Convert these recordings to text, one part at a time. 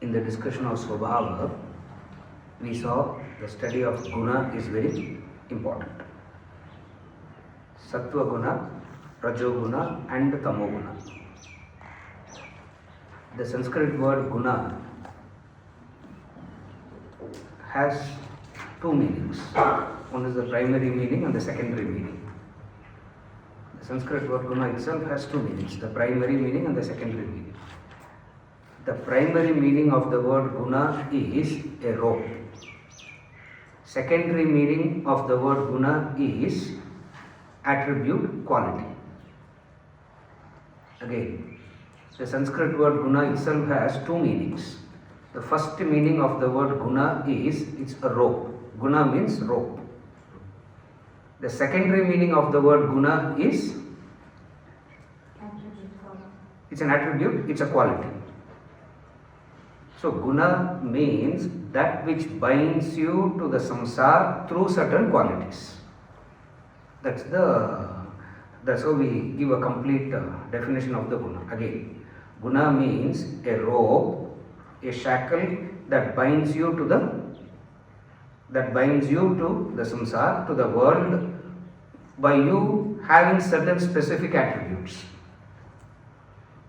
in the discussion of Swabhava, we saw the study of guna is very important. Sattva guna, Rajoguna and Tamoguna. The Sanskrit word guna has two meanings. One is the primary meaning and the secondary meaning. The Sanskrit word guna itself has two meanings, the primary meaning and the secondary meaning. The primary meaning of the word guna is a rope. Secondary meaning of the word guna is attribute, quality. Again, the Sanskrit word guna itself has two meanings. The first meaning of the word guna is it's a rope. Guna means rope. The secondary meaning of the word guna is it's an attribute, it's a quality. So guna means that which binds you to the samsara through certain qualities. That's how we give a complete definition of the guna. Again, guna means a rope, a shackle that binds you to the samsara, to the world, by you having certain specific attributes.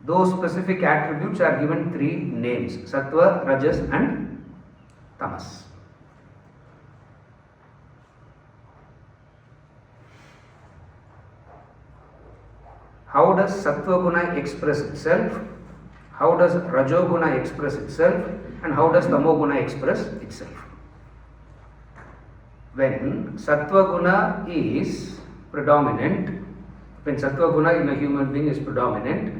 Those specific attributes are given three names: Sattva, Rajas and Tamas. How does Sattva guna express itself? How does Rajoguna express itself? And how does Tamoguna express itself? When Sattva guna is predominant, when Sattva guna in a human being is predominant,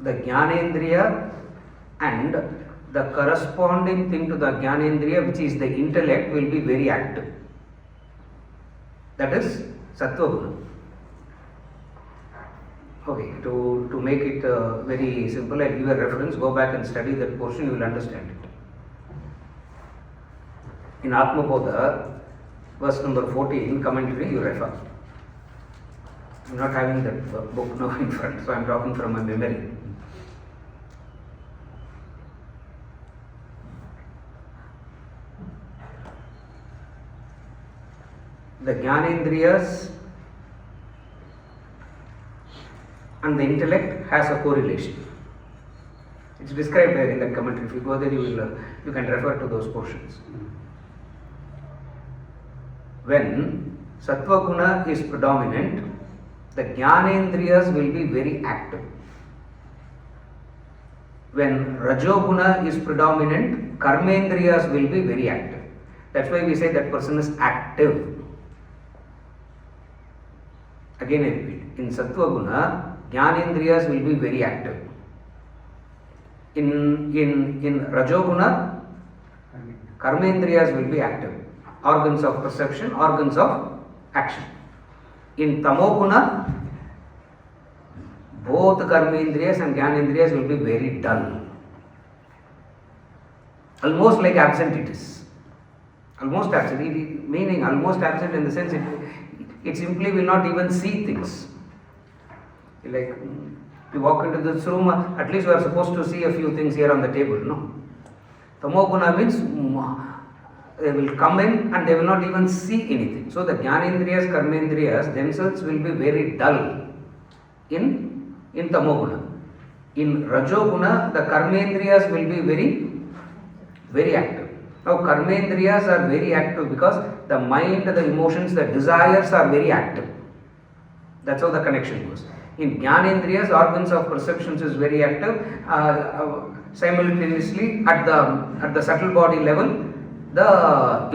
the Jnanendriya and the corresponding thing to the Jnanendriya, which is the intellect, will be very active. That is Sattva guna. Okay, to make it very simple, I'll give a reference. Go back and study that portion, you will understand it. In Atmabodha, verse number 14, commentary, you refer. I'm not having that book now in front, so I'm talking from my memory. The Jnanendriyas and the intellect has a correlation. It's described there in that commentary. If you go there, you can refer to those portions. When Sattva guna is predominant, the Jnanendriyas will be very active. When Rajoguna is predominant, Karmendriyas will be very active. That's why we say that person is active. Again I repeat, in Sattva guna, Jnanendriyas will be very active. In Rajoguna, Karmendriyas will be active. Organs of perception, organs of action. In Tamoguna, both Karmendriyas and Jnanendriyas will be very dull. Almost like absent it is. Almost absent, meaning almost absent in the sense it simply will not even see things. Like you walk into this room, at least you are supposed to see a few things here on the table, no? Tamoguna means they will come in and they will not even see anything. So the Jnanendriyas, Karmendriyas themselves will be very dull in Tamoguna. In Rajoguna, the Karmendriyas will be very, very active. Now Karmendriyas are very active because the mind, the emotions, the desires are very active. That's how the connection goes. In Jnanendriyas, organs of perceptions is very active. Simultaneously, at the subtle body level, the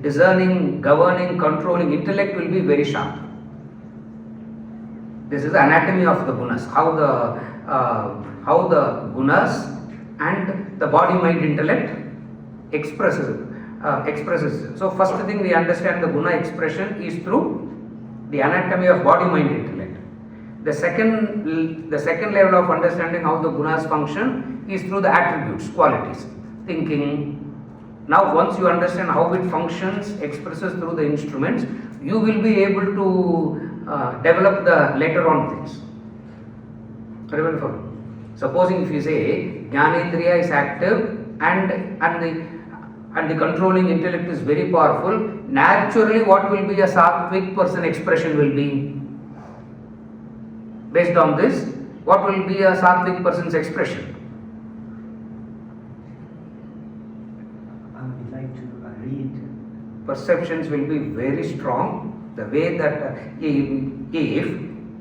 discerning, governing, controlling intellect will be very sharp. This is the anatomy of the gunas. How the gunas and the body-mind intellect expresses. So first thing we understand the guna expression is through the anatomy of body-mind intellect. The second level of understanding how the gunas function is through the attributes, qualities, thinking, Now once you understand how it functions, expresses through the instruments, you will be able to develop the later on things. Very well. Supposing if you say Jnanendriya is active and the controlling intellect is very powerful, naturally what will be a sattvic person expression will be? Based on this, what will be a sattvic person's expression? I would like to read. Perceptions will be very strong. The way that if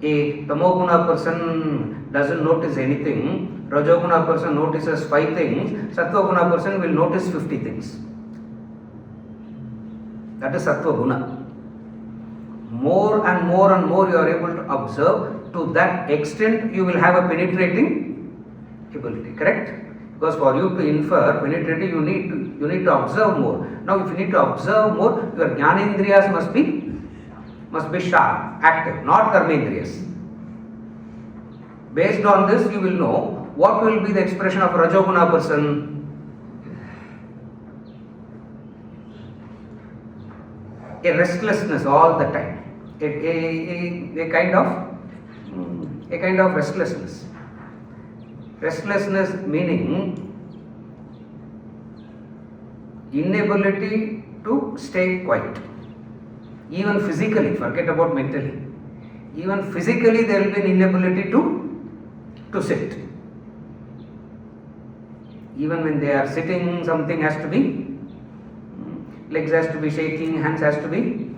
a tamoguna person doesn't notice anything, rajoguna person notices 5 things, sattvaguna person will notice 50 things. That is sattvaguna. More and more and more you are able to observe. To that extent you will have a penetrating ability, correct? Because for you to infer penetrating you need to observe more. Now if you need to observe more, your jnanendriyas must be sharp, active, not karmendriyas. Based on this you will know what will be the expression of rajoguna person. A restlessness all the time, a kind of restlessness. Restlessness meaning inability to stay quiet. Even physically, forget about mentally. Even physically there will be an inability to sit. Even when they are sitting, something has to be, legs has to be shaking, hands has to be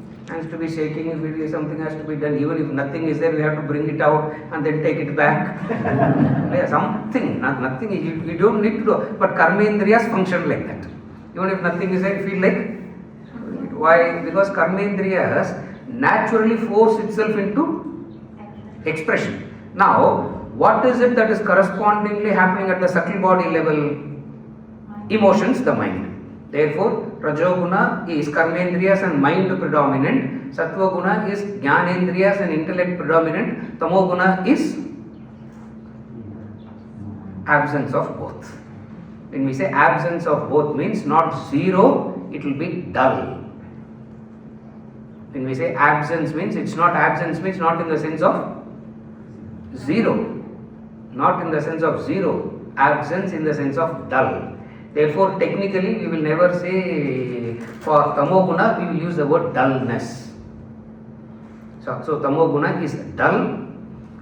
shaking. If it is something has to be done, even if nothing is there, we have to bring it out and then take it back. Yeah, something, nothing, you don't need to do. But karmendriyas function like that. Even if nothing is there, feel like, why? Because karmendriyas naturally force itself into expression. Now, what is it that is correspondingly happening at the subtle body level? Emotions, the mind. Therefore, rajoguna is karmendriyas and mind predominant, sattvaguna is jnanendriyas and intellect predominant, tamoguna is absence of both. When we say absence of both means not zero, it will be dull. When we say absence means not in the sense of zero, not in the sense of zero, absence in the sense of dull. Therefore, technically we will never say for tamoguna, we will use the word dullness. So tamoguna is dull,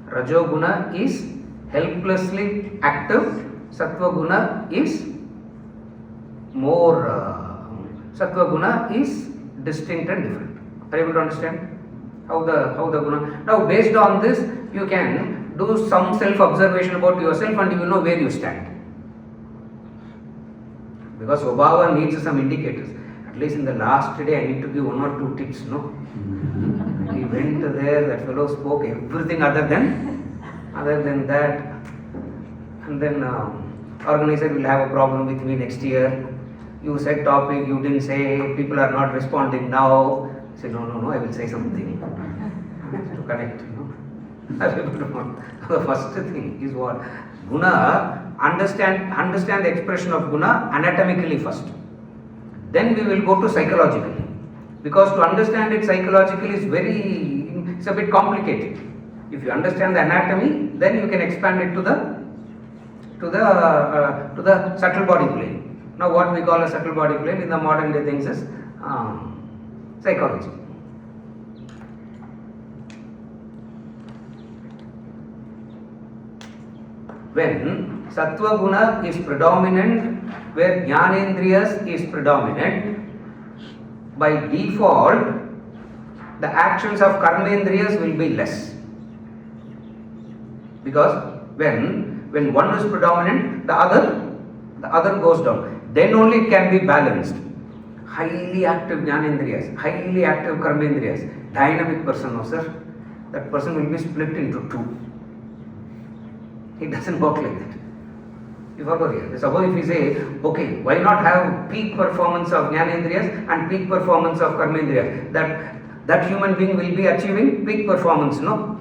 rajoguna is helplessly active, sattvaguna is sattva-guna is distinct and different. Are you able to understand how the guna? Now based on this you can do some self-observation about yourself and you will know where you stand. Because Obava needs some indicators. At least in the last day I need to give 1 or 2 tips, no? He went there, that fellow spoke everything other than that. And then organizer will have a problem with me next year. You said topic, you didn't say, people are not responding now. I say, no, I will say something to connect, The first thing is what? Guna, understand the expression of guna anatomically first. Then we will go to psychologically. Because to understand it psychologically it's a bit complicated. If you understand the anatomy, then you can expand it to the subtle body plane. Now what we call a subtle body plane in the modern day things is psychology. When sattva guna is predominant, where jnanendriyas is predominant, by default the actions of karmendriyas will be less. Because when one is predominant, the other goes down. Then only it can be balanced. Highly active jnanendriyas, highly active karmendriyas, dynamic person, no sir, that person will be split into 2. It doesn't work like that. You follow here? Suppose if we say, okay, why not have peak performance of jnanendriyas and peak performance of karmendriyas? That human being will be achieving peak performance, no?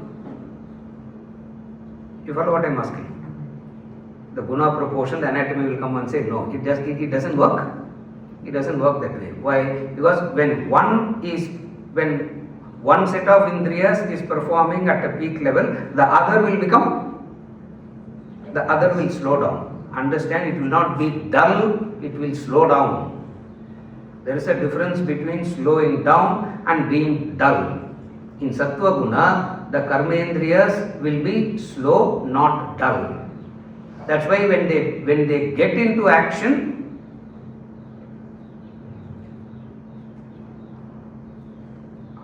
You follow what I am asking? The guna proportion, the anatomy will come and say, no, it doesn't work. It doesn't work that way. Why? Because when one set of indriyas is performing at a peak level, the other will slow down. Understand, it will not be dull, it will slow down. There is a difference between slowing down and being dull. In Sattva Guna, the karmendriyas will be slow, not dull. That's why when they get into action,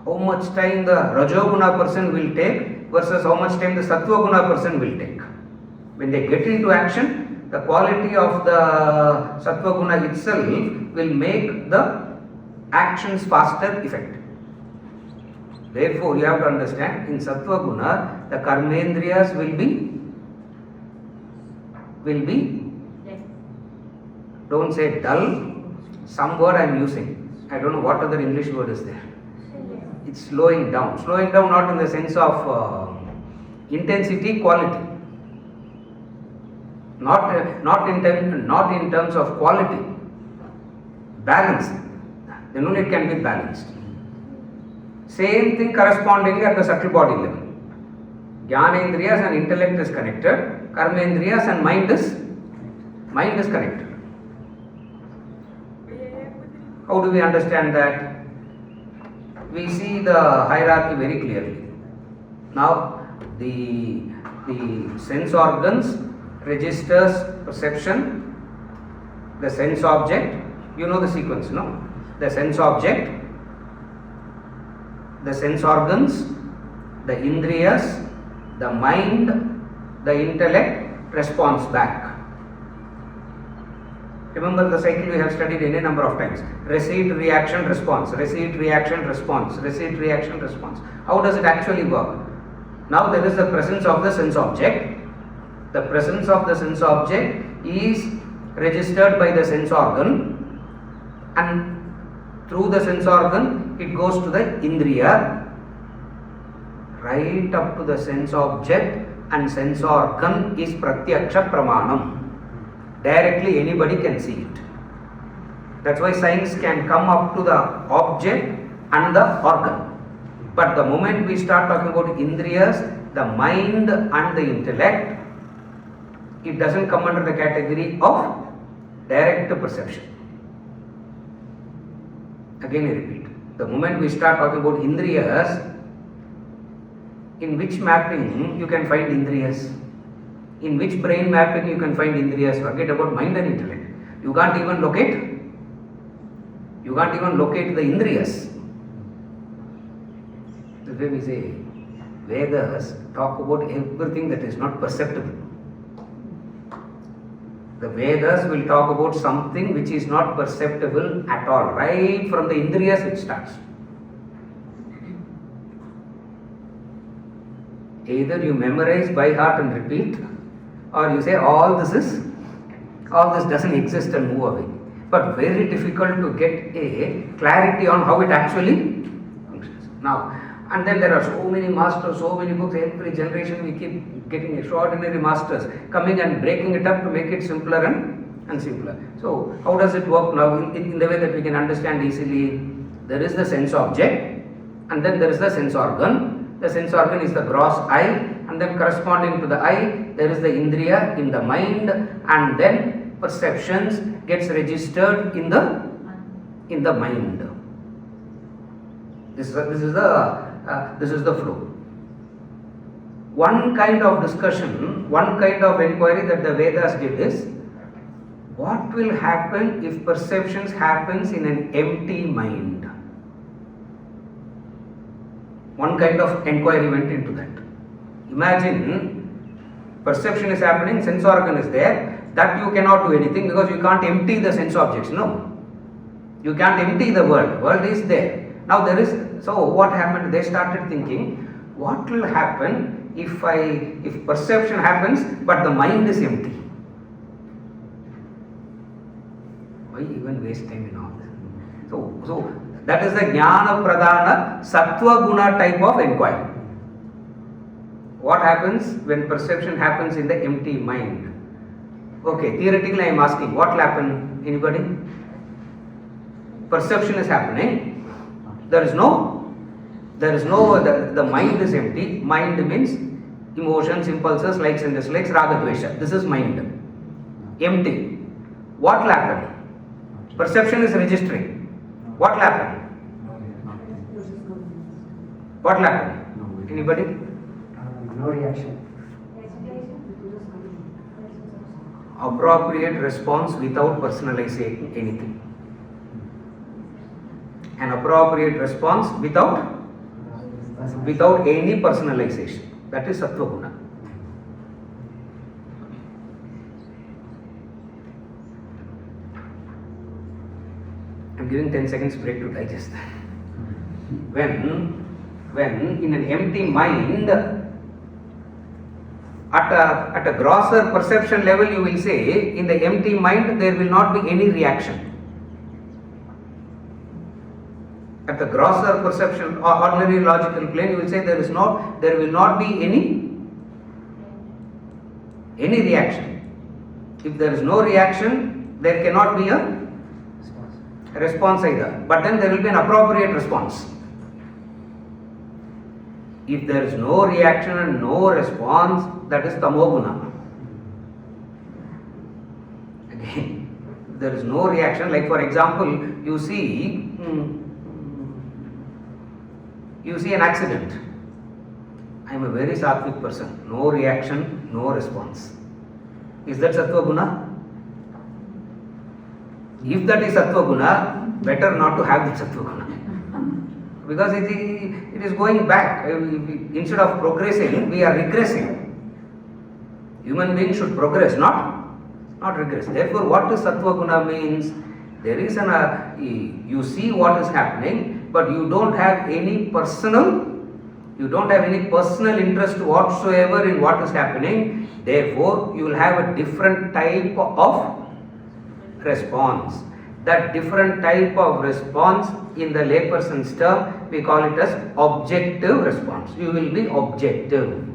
how much time the Rajoguna person will take versus how much time the Sattva Guna person will take. When they get into action, the quality of the Sattva Guna itself will make the actions faster effective. Therefore, you have to understand, in Sattva Guna, the karmendriyas will be don't say dull, some word I am using. I don't know what other English word is there. It's slowing down. Slowing down not in the sense of intensity, quality. Not in terms of quality. Balance. Then only it can be balanced. Same thing correspondingly at the subtle body level. Jnanendriyas and intellect is connected. Karmendriyas and mind is connected. How do we understand that? We see the hierarchy very clearly. Now, the sense organs registers perception, the sense object, you know the sequence, no? The sense object, the sense organs, the indriyas, the mind, the intellect responds back. Remember the cycle we have studied any number of times. Receipt, reaction, response. Receipt, reaction, response. Receipt, reaction, response. How does it actually work? Now there is the presence of the sense object. The presence of the sense object is registered by the sense organ, and through the sense organ it goes to the indriya, right up to the sense object, and sense organ is pratyaksha pramanam. Directly anybody can see it. That's why science can come up to the object and the organ. But the moment we start talking about indriyas, the mind and the intellect, it doesn't come under the category of direct perception. Again I repeat, the moment we start talking about indriyas, in which mapping you can find indriyas? In which brain mapping you can find indriyas? Forget about mind and intellect. You can't even locate the indriyas. The way we say, Vedas talk about everything that is not perceptible. The Vedas will talk about something which is not perceptible at all. Right from the indriyas it starts. Either you memorize by heart and repeat, or you say all this doesn't exist and move away. But very difficult to get a clarity on how it actually functions. Now, and then there are so many masters, so many books, every generation we keep getting extraordinary masters coming and breaking it up to make it simpler and simpler. So, how does it work now? In the way that we can understand easily, there is the sense object, and then there is the sense organ. The sense organ is the gross eye, and then corresponding to the eye, there is the indriya in the mind, and then perceptions gets registered in the mind. This is the flow. One kind of discussion, one kind of inquiry that the Vedas did is, what will happen if perceptions happens in an empty mind? One kind of inquiry went into that. Imagine perception is happening, sense organ is there, that you cannot do anything because you can't empty the sense objects. No. You can't empty the world. World is there. Now there is, so what happened? They started thinking, what will happen if perception happens but the mind is empty? Why even waste time in all this? So that is the jnana pradhana sattva guna type of inquiry. What happens when perception happens in the empty mind? Okay, theoretically I am asking, what will happen? Anybody? perception is happening, the mind is empty. Mind means emotions, impulses, likes and dislikes, raga, dvesha. This is mind. Empty. What will happen? Perception is registering. What will happen? What will happen? Anybody? No reaction. Appropriate response without personalizing anything. An appropriate response without any personalization. That is Sattva Guna. I'm giving 10 seconds break to digest that. When in an empty mind, at a grosser perception level, you will say, in the empty mind there will not be any reaction. At the grosser perception or ordinary logical plane, you will say there will not be any reaction. If there is no reaction, there cannot be a response either. But then there will be an appropriate response. If there is no reaction and no response, that is tamoguna. Again, if there is no reaction, like for example, you see an accident. I am a very sattvic person. No reaction, no response. Is that Sattva Guna? If that is Sattva Guna, better not to have that Sattva Guna. Because it is going back. Instead of progressing, we are regressing. Human beings should progress, not regress. Therefore, what is Sattva Guna means? There is you see what is happening, but you don't have any personal interest whatsoever in what is happening. Therefore, you will have a different type of response. That different type of response, in the layperson's term, we call it as objective response. You will be objective.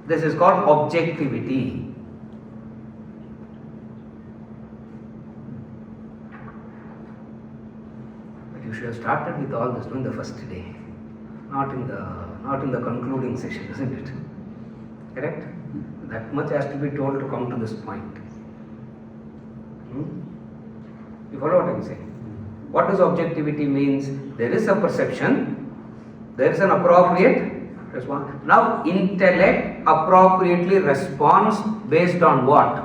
This is called objectivity. But you should have started with all this in the first day, not in the concluding session, isn't it? Correct? That much has to be told to come to this point. You follow what I am saying? What does objectivity means? There is a perception, there is an appropriate response. Now intellect appropriately responds based on what?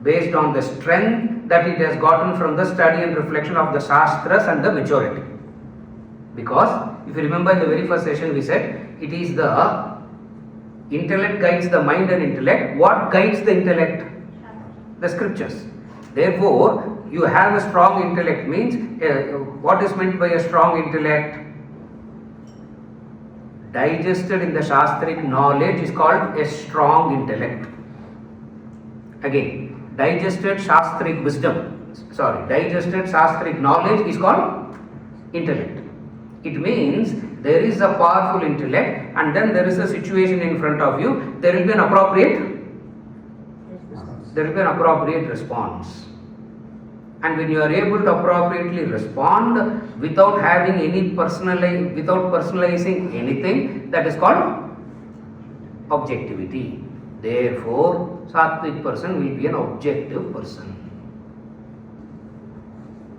Based on the strength that it has gotten from the study and reflection of the Shastras and the maturity. Because if you remember in the very first session we said, it is the intellect guides the mind and intellect. What guides the intellect? The scriptures. Therefore, you have a strong intellect means, what is meant by a strong intellect? Digested in the Shastric knowledge is called a strong intellect. Again, digested Shastric knowledge is called intellect. It means there is a powerful intellect and then there is a situation in front of you, there will be an appropriate response. And when you are able to appropriately respond without having without personalizing anything, that is called objectivity. Therefore, sattvic person will be an objective person.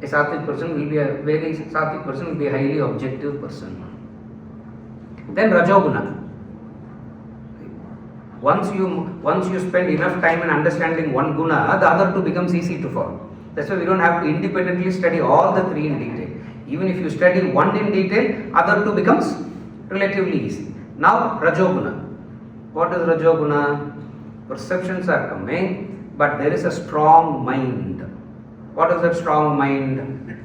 A sattvic person will be a highly objective person. Then Rajoguna. Once you spend enough time in understanding one guna, the other two becomes easy to follow. That's why we don't have to independently study all the three in detail. Even if you study one in detail, other two becomes relatively easy. Now Rajoguna. What is Rajoguna? Perceptions are coming, but there is a strong mind. What is that strong mind?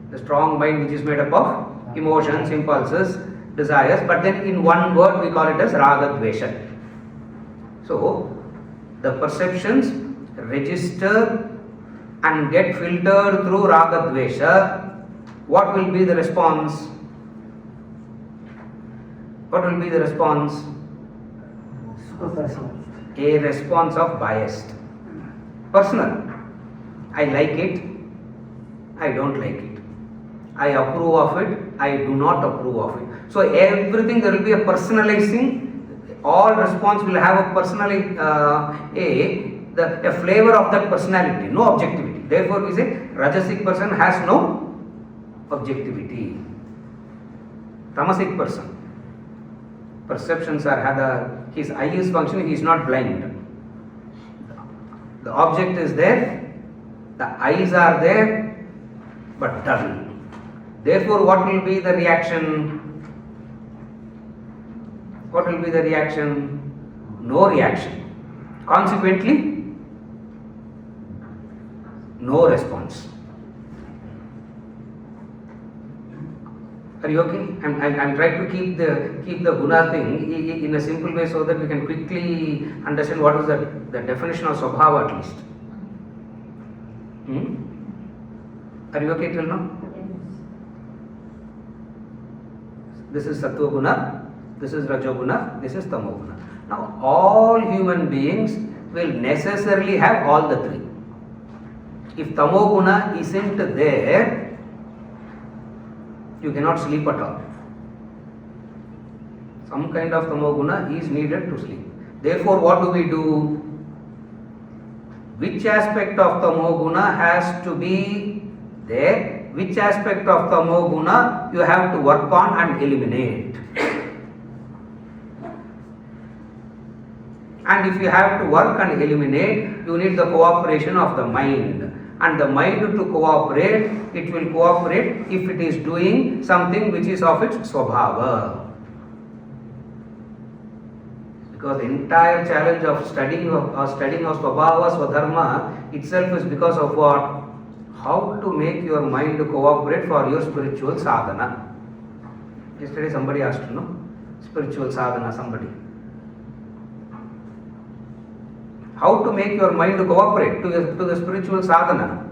The strong mind which is made up of emotions, impulses, desires, but then in one word we call it as raga dvesha. So the perceptions register and get filtered through raga dvesha. What will be the response? What will be the response? A response of biased. Personal. I like it, I don't like it. I approve of it, I do not approve of it. So everything there will be a personalizing, all response will have a personality, a flavor of that personality, no objectivity. Therefore we say Rajasic person has no objectivity. Tamasic person, perceptions are his eye is functioning, he is not blind. The object is there, the eyes are there, but dull. Therefore, what will be the reaction? What will be the reaction? No reaction. Consequently, no response. Are you okay? I'm trying to keep the guna thing in a simple way so that we can quickly understand what is the definition of swabhava at least. Are you okay till now? This is sattva guna, this is rajo guna, this is tamo guna. Now all human beings will necessarily have all the three. If tamo guna isn't there, you cannot sleep at all. Some kind of tamo guna is needed to sleep. Therefore, what do? Which aspect of tamo guna has to be there? Which aspect of tamo guna you have to work on and eliminate? And if you have to work and eliminate, you need the cooperation of the mind. And the mind to cooperate, it will cooperate if it is doing something which is of its swabhava. Because the entire challenge of studying of swabhava, swadharma itself is because of what? How to make your mind cooperate for your spiritual sadhana. Yesterday somebody asked, spiritual sadhana, somebody. How to make your mind cooperate to the spiritual sadhana?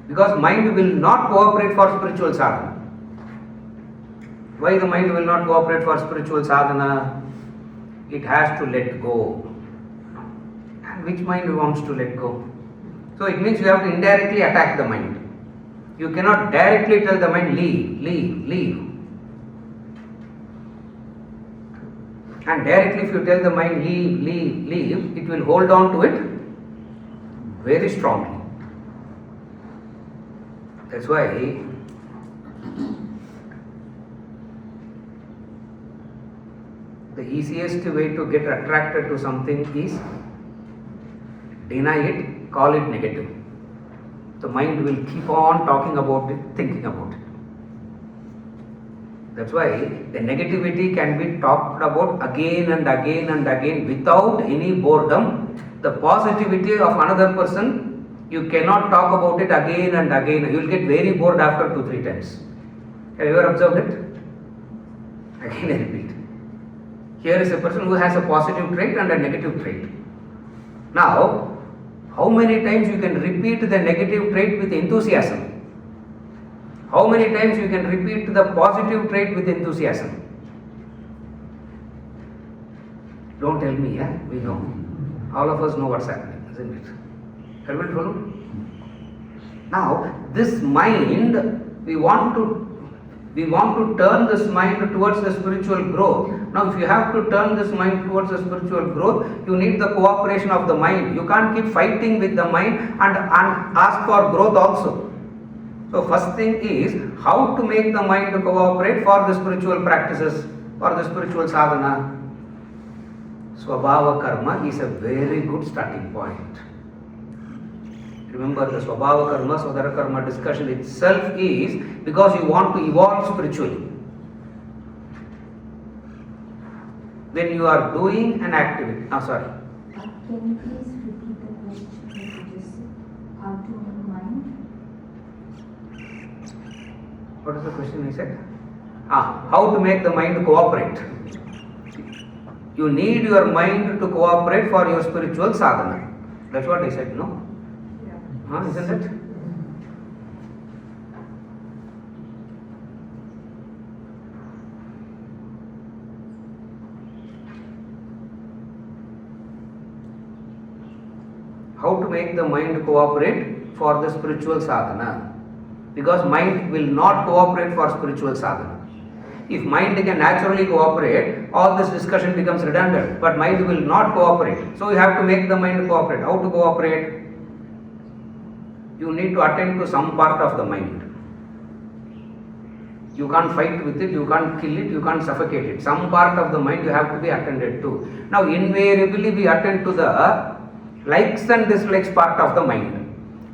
Because mind will not cooperate for spiritual sadhana. Why the mind will not cooperate for spiritual sadhana? It has to let go. And which mind wants to let go? So it means you have to indirectly attack the mind. You cannot directly tell the mind, leave. And directly if you tell the mind, leave, it will hold on to it very strongly. That's why the easiest way to get attracted to something is deny it, call it negative. The mind will keep on talking about it, thinking about it. That's why the negativity can be talked about again and again and again without any boredom. The positivity of another person, you cannot talk about it again and again. You will get very bored after 2-3 times. Have you ever observed it? Again I repeat. Here is a person who has a positive trait and a negative trait. Now, how many times you can repeat the negative trait with enthusiasm? How many times you can repeat the positive trait with enthusiasm? Don't tell me, yeah? We know. All of us know what's happening, isn't it? Have you told? Now, this mind, we want to turn this mind towards the spiritual growth. Now, if you have to turn this mind towards the spiritual growth, you need the cooperation of the mind. You can't keep fighting with the mind and ask for growth also. So first thing is how to make the mind to cooperate for the spiritual practices, for the spiritual sadhana. Swabhava karma is a very good starting point. Remember the Swabhava karma, Swadhara karma discussion itself is because you want to evolve spiritually. When you are doing an activity, Can you please repeat the question that you just said? How to make mind? What is the question he said? How to make the mind cooperate. You need your mind to cooperate for your spiritual sadhana. That's what he said, no? Yeah. Isn't it? How to make the mind cooperate for the spiritual sadhana. because mind will not cooperate for spiritual sadhana. If mind can naturally cooperate, all this discussion becomes redundant, but mind will not cooperate. So you have to make the mind cooperate. How to cooperate? You need to attend to some part of the mind. You can't fight with it, you can't kill it, you can't suffocate it. Some part of the mind you have to be attended to. Now invariably we attend to the likes and dislikes part of the mind.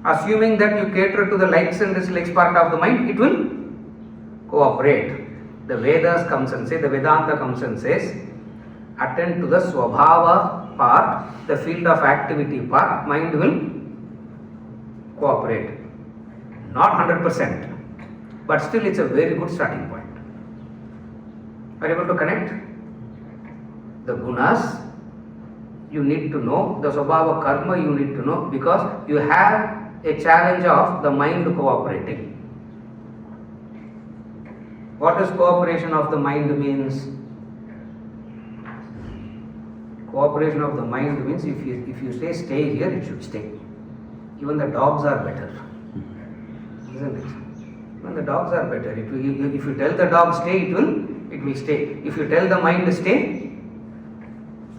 Assuming that you cater to the likes and dislikes part of the mind, it will cooperate. The Vedas comes and say, the Vedanta comes and says, attend to the Swabhava part, the field of activity part, mind will cooperate. Not 100%, but still it's a very good starting point. Are you able to connect? The gunas you need to know, the Swabhava karma you need to know, because you have a challenge of the mind cooperating. What does cooperation of the mind means? Cooperation of the mind means if you say stay here, it should stay. Even the dogs are better, isn't it? Even the dogs are better. If you tell the dog stay, it will stay. If you tell the mind stay,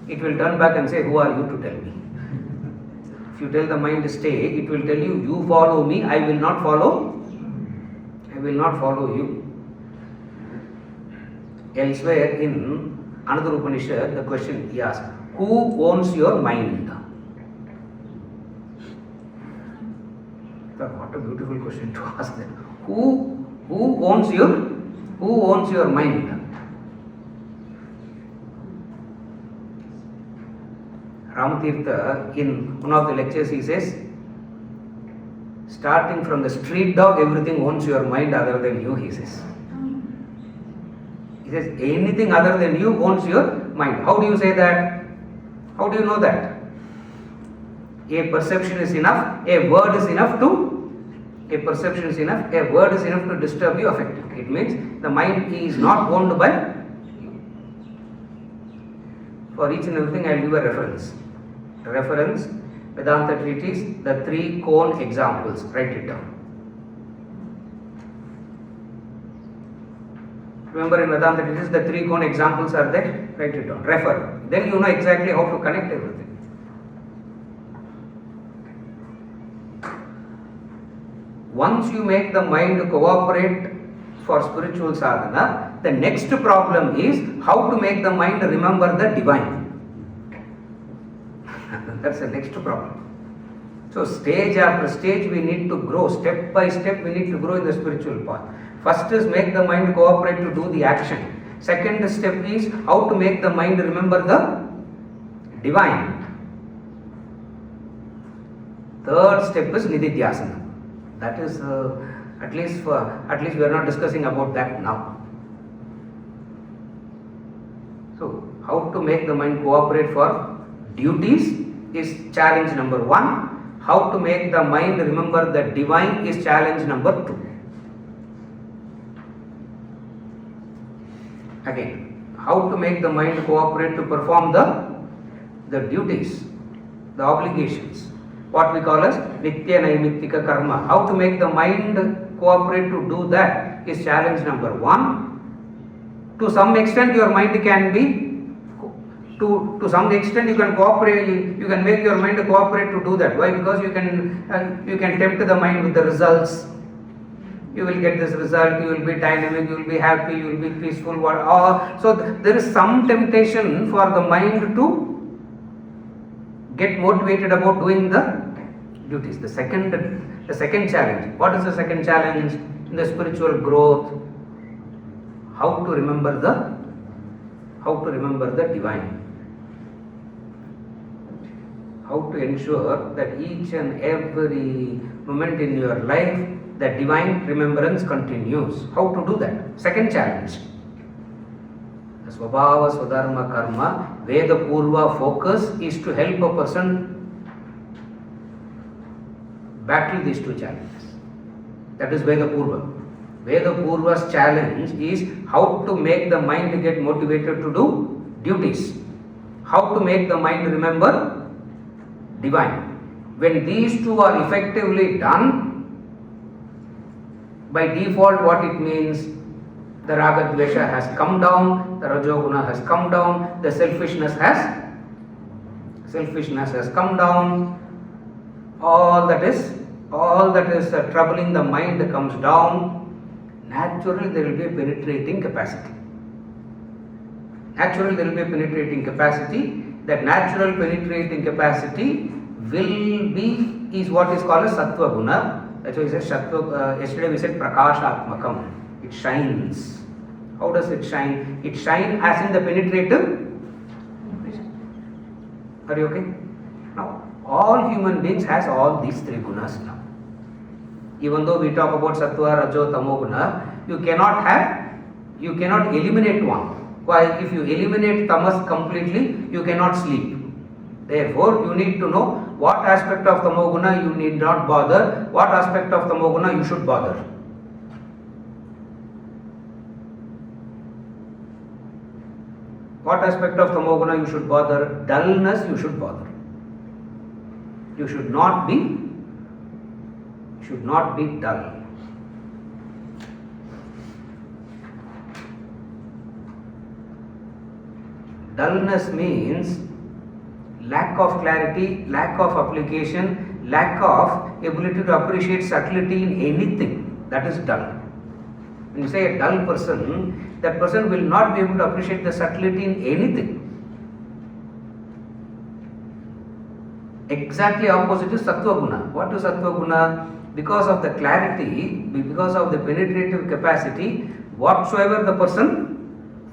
it will turn back and say, who are you to tell me? If you tell the mind stay, it will tell you, you follow me, I will not follow you. Elsewhere in another Upanishad, the question he asked, who owns your mind? What a beautiful question to ask them. Who owns your mind? Ramatirtha, in one of the lectures, he says, starting from the street dog, everything owns your mind other than you, he says. He says, anything other than you owns your mind. How do you say that? How do you know that? A perception is enough, a word is enough to disturb you, affect you. It means the mind is not owned by you. For each and everything, I will give a reference. Vedanta treatise, the 3 cone examples. Write it down. Remember in Vedanta treatise, the 3 cone examples are there. Write it down. Refer. Then you know exactly how to connect everything. Once you make the mind cooperate for spiritual sadhana, the next problem is how to make the mind remember the divine. That's the next problem. So stage after stage we need to grow, step by step we need to grow in the spiritual path. First is make the mind cooperate to do the action. Second step is how to make the mind remember the divine. Third step is nididhyasana. That is at least we are not discussing about that now. So how to make the mind cooperate for duties is challenge number 1. How to make the mind remember the divine is challenge number 2. Again, how to make the mind cooperate to perform the duties, the obligations, what we call as nitya naimittika karma. How to make the mind cooperate to do that is challenge number 1. To some extent your mind can be, to some extent you can cooperate, you can make your mind cooperate to do that. Why? Because you can tempt the mind with the results. You will get this result, you will be dynamic, you will be happy, you will be peaceful. So there is some temptation for the mind to get motivated about doing the duties. The second challenge. What is the second challenge in the spiritual growth? How to remember the divine. How to ensure that each and every moment in your life the divine remembrance continues. How to do that? Second challenge. The Swabhava, Swadharma, Karma, Veda Purva focus is to help a person battle these 2 challenges. That is Veda Purva. Veda Purva's challenge is how to make the mind get motivated to do duties. How to make the mind remember divine. When these 2 are effectively done, By default, what it means, the raga dvesha has come down, the rajoguna has come down, the selfishness has come down. All that is troubling the mind comes down. Naturally, there will be a penetrating capacity. That natural penetrating capacity is what is called as sattva guna. That's why we said yesterday we said prakashatmakam. It shines. How does it shine? It shines as in the penetrative. Are you okay? Now, all human beings has all these three gunas now. Even though we talk about sattva, rajo, tamo guna, you cannot eliminate one. Why? If you eliminate tamas completely, you cannot sleep. Therefore, you need to know what aspect of tamoguna you need not bother, what aspect of tamoguna you should bother. What aspect of tamoguna you should bother? Dullness you should bother. You should not be dull. Dullness means lack of clarity, lack of application, lack of ability to appreciate subtlety in anything. That is dull. When you say a dull person, that person will not be able to appreciate the subtlety in anything. Exactly opposite is sattva guna. What is sattva guna? Because of the clarity, because of the penetrative capacity, whatsoever the person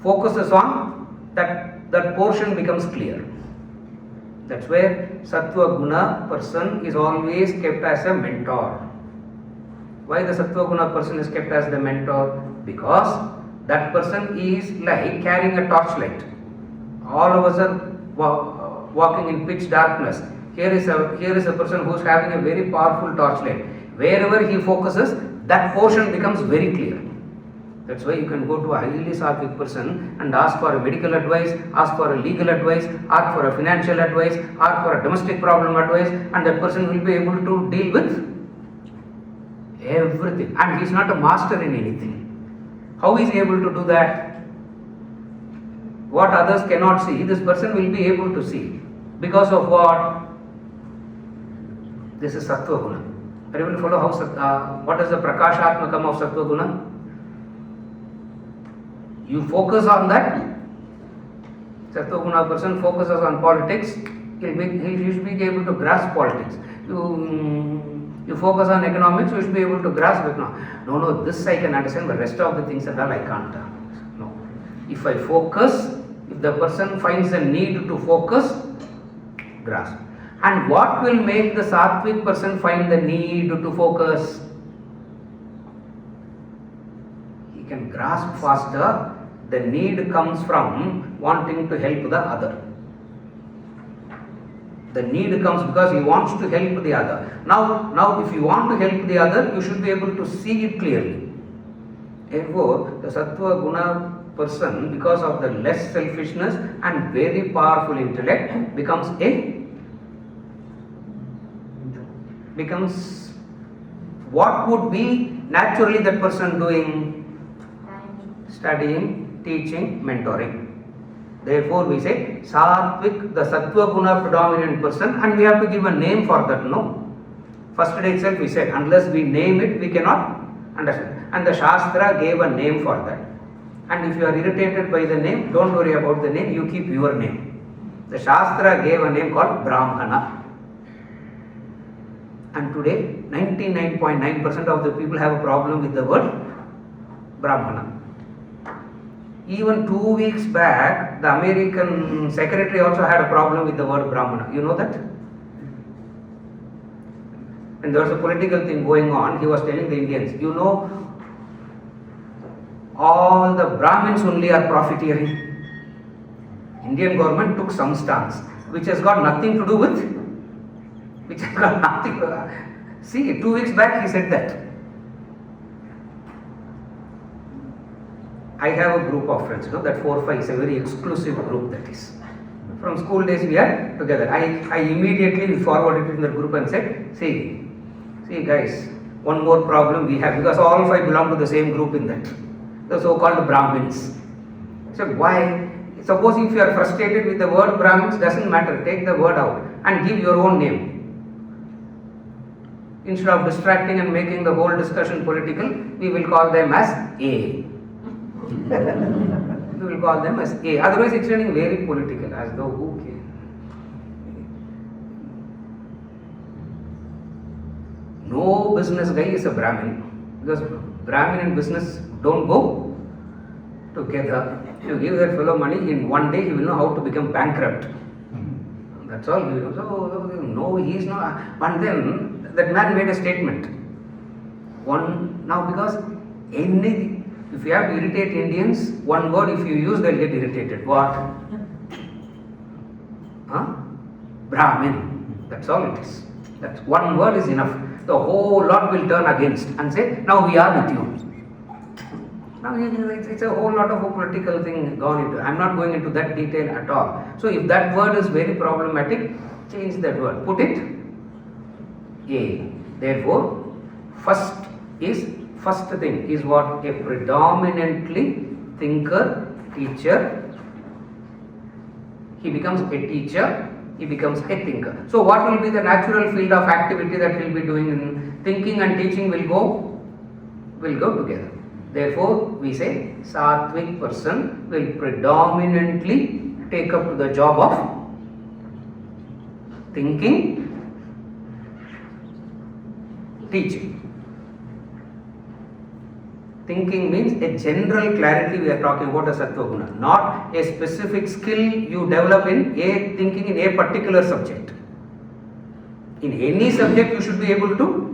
focuses on, that portion becomes clear. That's where sattva guna person is always kept as a mentor. Why the sattva guna person is kept as the mentor? Because that person is like carrying a torchlight. All of us are walking in pitch darkness. Here is a person who is having a very powerful torchlight. Wherever he focuses, that portion becomes very clear. That's why you can go to a highly sattvic person and ask for a medical advice, ask for a legal advice, ask for a financial advice, ask for a domestic problem advice, and that person will be able to deal with everything. And he is not a master in anything. How is he able to do that? What others cannot see, this person will be able to see. Because of what? This is sattva guna. Are you able to follow what is the prakashatmakam of sattva guna? You focus on that. Sattva guna person focuses on politics. He should be able to grasp politics. You focus on economics, you should be able to grasp economics. No, this I can understand, but rest of the things and all I can't. No. If I focus, if the person finds a need to focus, grasp. And what will make the sattvic person find the need to focus? He can grasp faster. The need comes from wanting to help the other. The need comes because he wants to help the other. Now, if you want to help the other, you should be able to see it clearly. Therefore, the sattva guna person, because of the less selfishness and very powerful intellect, becomes what would be naturally that person doing? Studying, teaching, mentoring. Therefore, we say sattvic, the sattva guna predominant person, and we have to give a name for that. No. First day itself we said, unless we name it, we cannot understand. And the Shastra gave a name for that. And if you are irritated by the name, don't worry about the name, you keep your name. The Shastra gave a name called Brahmana. And today, 99.9% of the people have a problem with the word Brahmana. Even 2 weeks back, the American secretary also had a problem with the word Brahmana. You know that? And there was a political thing going on. He was telling the Indians, you know, all the Brahmins only are profiteering. Indian government took some stance, which has got nothing to do with, see, 2 weeks back he said that. I have a group of friends, that 4 or 5 is a very exclusive group that is. From school days we are together. I immediately forwarded it in the group and said, see guys, one more problem we have, because all five belong to the same group in that, the so-called Brahmins. So why? Suppose if you are frustrated with the word Brahmins, doesn't matter, take the word out and give your own name. Instead of distracting and making the whole discussion political, we will call them as A. We will call them as A. Otherwise it's turning very political, as though who cares? No business guy is a Brahmin, because Brahmin and business don't go together. If you give that fellow money, in one day he will know how to become bankrupt. That's all. So no, he is not. But then that man made a statement. Now because if you have to irritate Indians, one word if you use, they'll get irritated. What? Brahmin. That's all it is. That one word is enough. The whole lot will turn against and say, now we are with you. Now it's a whole lot of a political thing gone into. I'm not going into that detail at all. So if that word is very problematic, change that word. Put it A. Therefore, first thing is what? A predominantly thinker, teacher. He becomes a teacher. He becomes a thinker. So what will be the natural field of activity that he will be doing? In thinking and teaching will go together. Therefore, we say Sattvic person will predominantly take up to the job of thinking, teaching. Thinking means a general clarity. We are talking about a Sattva Guna, not a specific skill you develop in a thinking in a particular subject. In any subject you should be able to.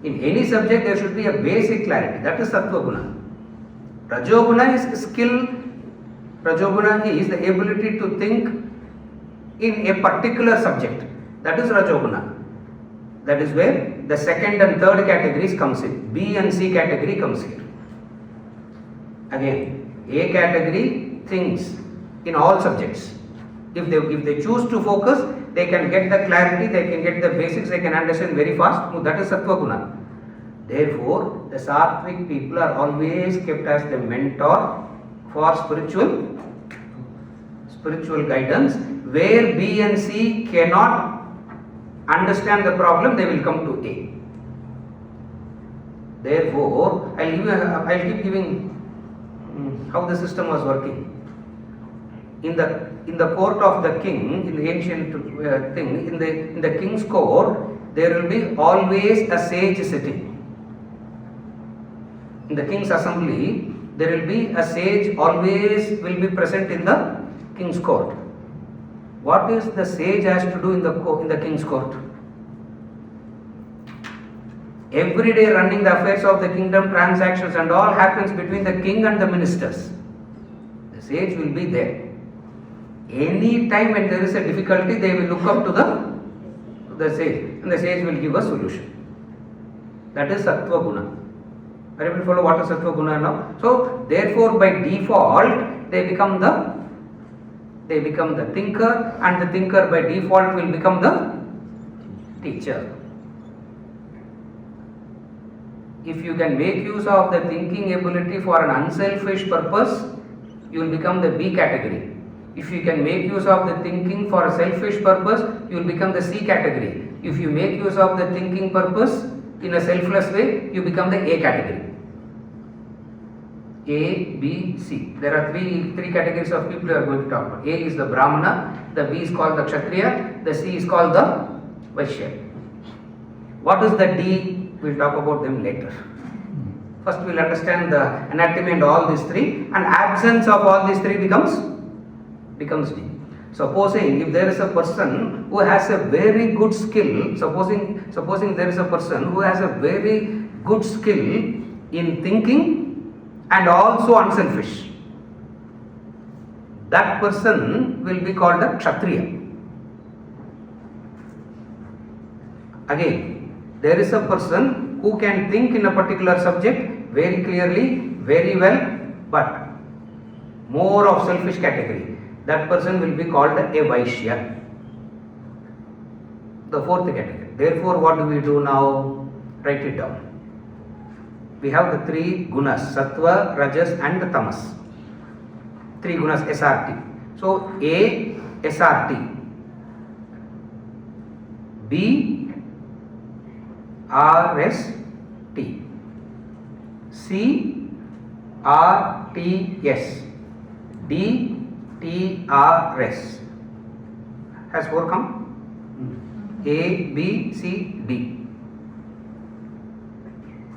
In any subject there should be a basic clarity. That is Sattva Guna. Rajoguna is skill. Rajoguna is the ability to think in a particular subject. That is Rajoguna. That is where the second and third categories comes in. B and C category comes here. Again, A category thinks in all subjects. If they choose to focus, they can get the clarity, they can get the basics, they can understand very fast. That is Sattva Guna. Therefore, the Sattvic people are always kept as the mentor for spiritual guidance. Where B and C cannot understand the problem, they will come to A. Therefore, I'll keep giving how the system was working. In the court of the king, in the ancient thing, in the king's court, there will be always a sage sitting. In the king's assembly, there will be a sage always will be present in the king's court. What is the sage has to do in the king's court? Every day running the affairs of the kingdom, transactions and all happens between the king and the ministers. The sage will be there. Any time when there is a difficulty, they will look up to the sage, and the sage will give a solution. That is Sattva Guna. Are you able to follow what is Sattva Guna now? So therefore, by default, they become the thinker, and the thinker by default will become the teacher. If you can make use of the thinking ability for an unselfish purpose, you will become the B category. If you can make use of the thinking for a selfish purpose, you will become the C category. If you make use of the thinking purpose in a selfless way, you become the A category. A, B, C. There are three categories of people we are going to talk about. A is the Brahmana, the B is called the Kshatriya, the C is called the Vaishya. What is the D? We'll talk about them later. First we'll understand the anatomy and all these three, and absence of all these three becomes D. Supposing if there is a person who has a very good skill, supposing there is a person who has a very good skill in thinking and also unselfish, that person will be called a Kshatriya. Again, there is a person who can think in a particular subject very clearly, very well, but more of selfish category. That person will be called a Vaishya. The fourth category. Therefore, what do we do now? Write it down. We have the three gunas, sattva, rajas and the tamas. Three gunas, SRT. So A, SRT. B, RST. C, RTS. D, TRS. Has 4 come? A, B, C, D.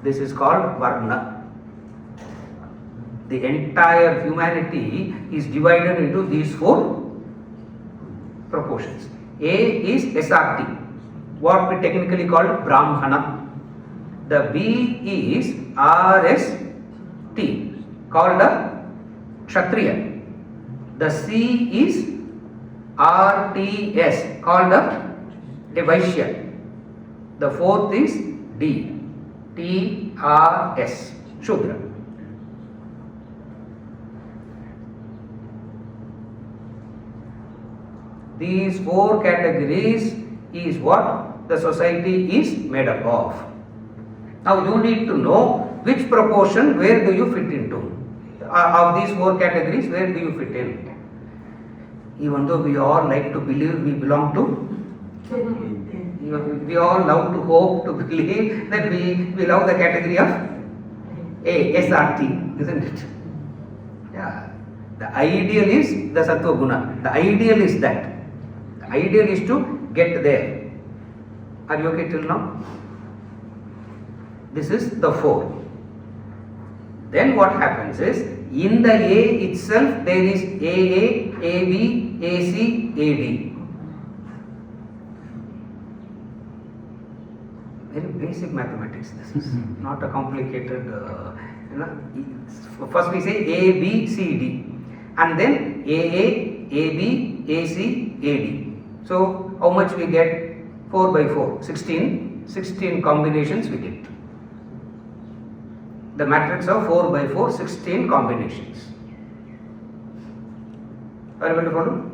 This is called Varna. The entire humanity is divided into these 4 proportions. A is SRT, what we technically call Brahmana. The B is RST, called a Kshatriya. The C is RTS, called a Vaishya. The 4th is D, TRS, Shudra. These 4 categories is what the society is made up of. Now you need to know which proportion, where do you fit into? Of these 4 categories, where do you fit in? Even though we all like to believe we belong to, we all love to hope to believe that we love the category of A, SRT, isn't it? Yeah. The ideal is the Sattva Guna. The ideal is that. The ideal is to get there. Are you okay till now? This is the 4. Then what happens is, in the A itself there is AA, AB, AC, AD. Very basic mathematics this is, not a complicated, first we say A, B, C, D, and then AA, AB, AC, AD. So how much we get? 4 by 4, 16 combinations we get. The matrix of 4 by 4, 16 combinations. Are you able to follow?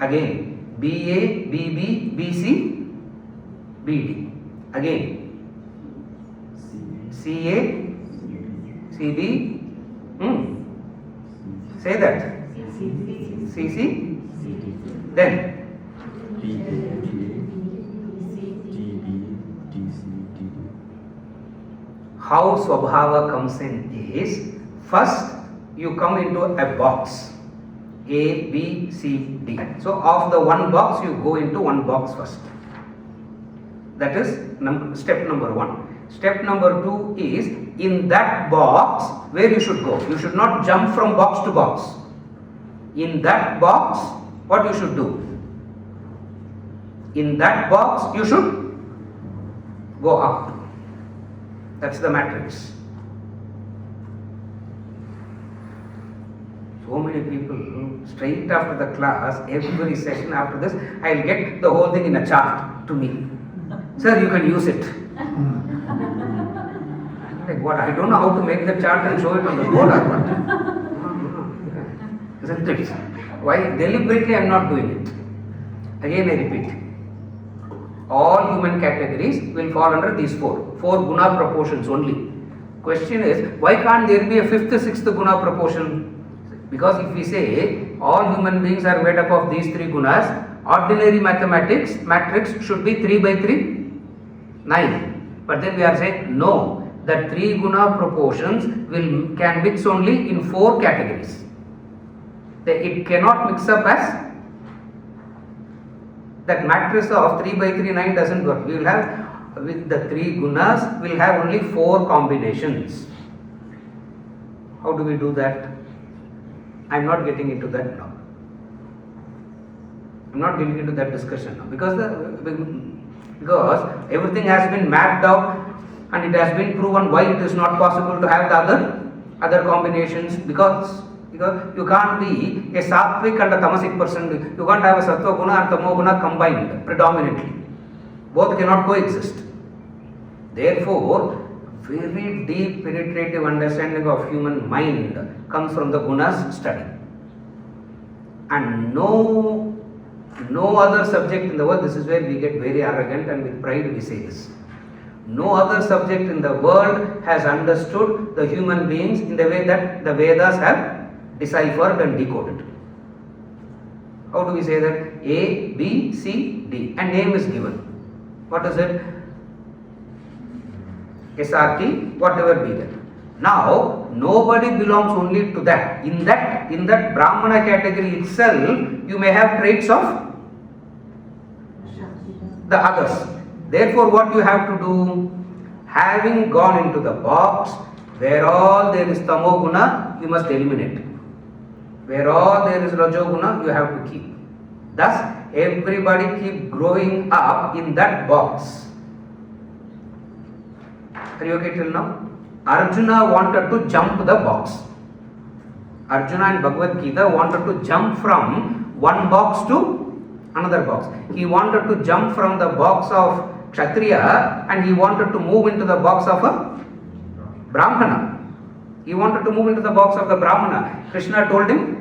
Again, BA, BB, BC, BD. Again, CA, CB, say that. CC, then how Swabhava comes in is, first you come into a box, A, B, C, D. So of the one box you go into one box first. That is step number 1. Step number 2 is, in that box where you should go. You should not jump from box to box. In that box, what you should do? In that box you should go up. That's the matrix. So many people, straight after the class, every session after this, I'll get the whole thing in a chart to me. Sir, you can use it. Like what? I don't know how to make the chart and show it on the board or what. Isn't it? Why? Deliberately I am not doing it. Again I repeat. All human categories will fall under these 4 guna proportions only. Question is, why can't there be a 5th, 6th guna proportion? Because if we say all human beings are made up of these 3 gunas, ordinary mathematics matrix should be 3 by 3, 9. But then we are saying no, that 3 guna proportions can mix only in 4 categories. It cannot mix up as that matrix of 3 by 3, 9 doesn't work. We will have, with the 3 gunas, we will have only 4 combinations. How do we do that? I am not getting into that now. I am not getting into that discussion now, because everything has been mapped out and it has been proven why it is not possible to have the other combinations, because you can't be a sattvic and a tamasic person. You can't have a sattva guna and tamo guna combined predominantly. Both cannot coexist. Therefore, very deep penetrative understanding of human mind comes from the gunas study. And no other subject in the world, this is where we get very arrogant and with pride we say this. No other subject in the world has understood the human beings in the way that the Vedas have deciphered and decoded. How do we say that? A, B, C, D, and name is given. What is it? SRT, whatever be that. Now, nobody belongs only to that. In that Brahmana category itself, you may have traits of the others. Therefore, what you have to do, having gone into the box, where all there is tamoguna, you must eliminate. Where all there is rajoguna, you have to keep. Thus, everybody keep growing up in that box. Are you okay till now? Arjuna wanted to jump the box. Arjuna in Bhagavad Gita wanted to jump from one box to another box. He wanted to jump from the box of Kshatriya and he wanted to move into the box of a Brahmana. He wanted to move into the box of the Brahmana. Krishna told him,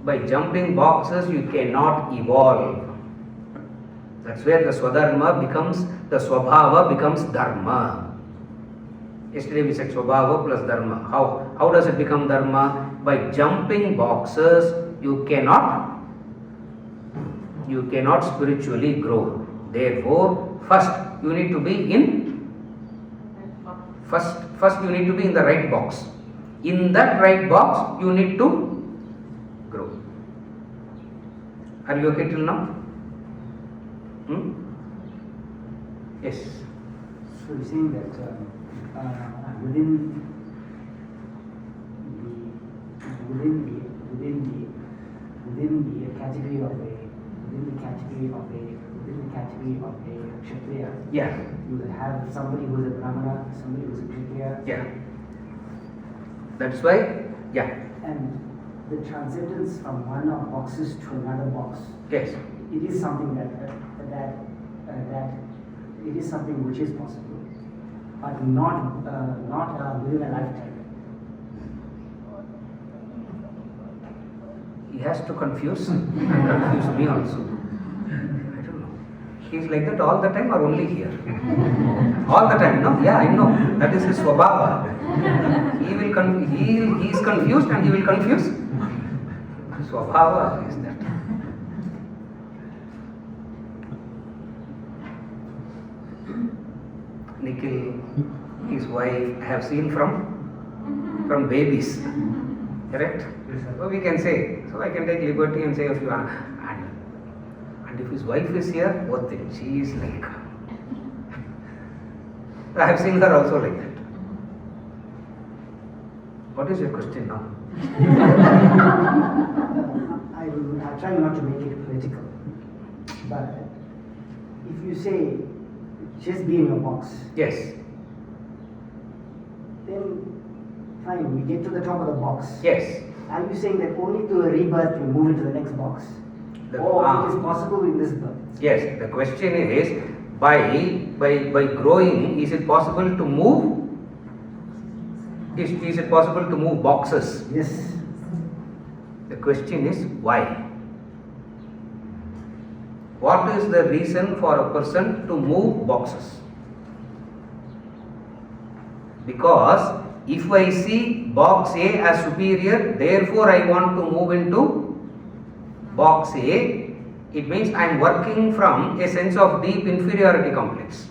by jumping boxes you cannot evolve. That's where the Swadharma becomes, the Swabhava becomes Dharma. Yesterday we said Swabhava plus Dharma. How does it become Dharma? By jumping boxes you cannot spiritually grow. Therefore, first you need to be in the right box. In that right box you need to grow. Are you okay till now? Yes. So you're saying that within the category of a Kshatriya, Yeah. you will have somebody who is a Brahmana, somebody who is a Kshatriya. Yeah. That's why, yeah. And the transcendence from one of boxes to another box. Yes. It is something that it is something which is possible, but not within a lifetime. He has to confuse and confuse me also. I don't know. He's like that all the time or only here? All the time, no? Yeah, I know. That is his swabhava. He is confused and he will confuse. Swabhava is that. Nikhil, his wife, I have seen from babies. Correct? So we can say, so I can take liberty and say if you are, and if his wife is here, what thing? She is like, I have seen her also like that. What is your question now? I try not to make it political, but if you say just be in your box, Yes. then fine, we get to the top of the box. Yes. Are you saying that only to a rebirth you move into the next box? Or it is possible in this birth? Yes. The question is, by growing, is it possible to move? Is it possible to move boxes? Yes. The question is why? What is the reason for a person to move boxes? Because if I see box A as superior, therefore I want to move into box A, it means I am working from a sense of deep inferiority complex.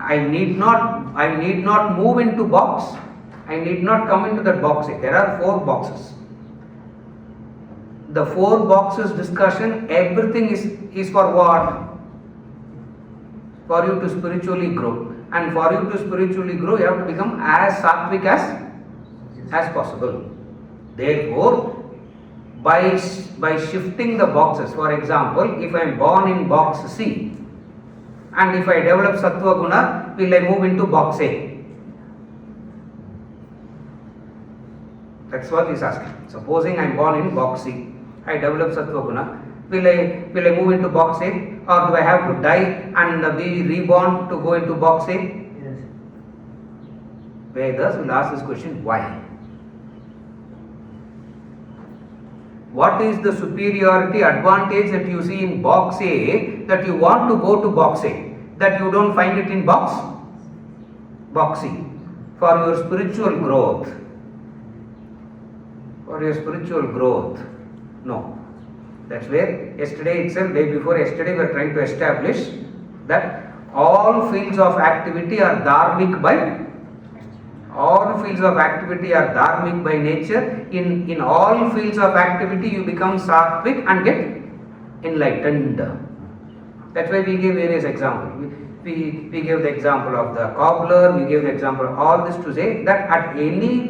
I need not move into box. I need not come into that box A. There are 4 boxes. The 4 boxes discussion, everything is for what? For you to spiritually grow. And for you to spiritually grow, you have to become as sattvic as possible. Therefore, by shifting the boxes, for example, if I am born in box C, and if I develop sattva guna, will I move into box A? That's what he is asking. Supposing I am born in box C, I develop sattva guna, will I move into box A, or do I have to die and be reborn to go into box A? Yes. Vedas will ask this question, why? What is the superiority advantage that you see in box A that you want to go to box A, that you don't find it in box C? For your spiritual growth. For your spiritual growth. No. That's where yesterday itself, day before yesterday, we were trying to establish that all fields of activity are dharmic by nature. In all fields of activity, you become sattvic and get enlightened. That's why we gave various examples. We gave the example of the cobbler, we gave the example of all this to say that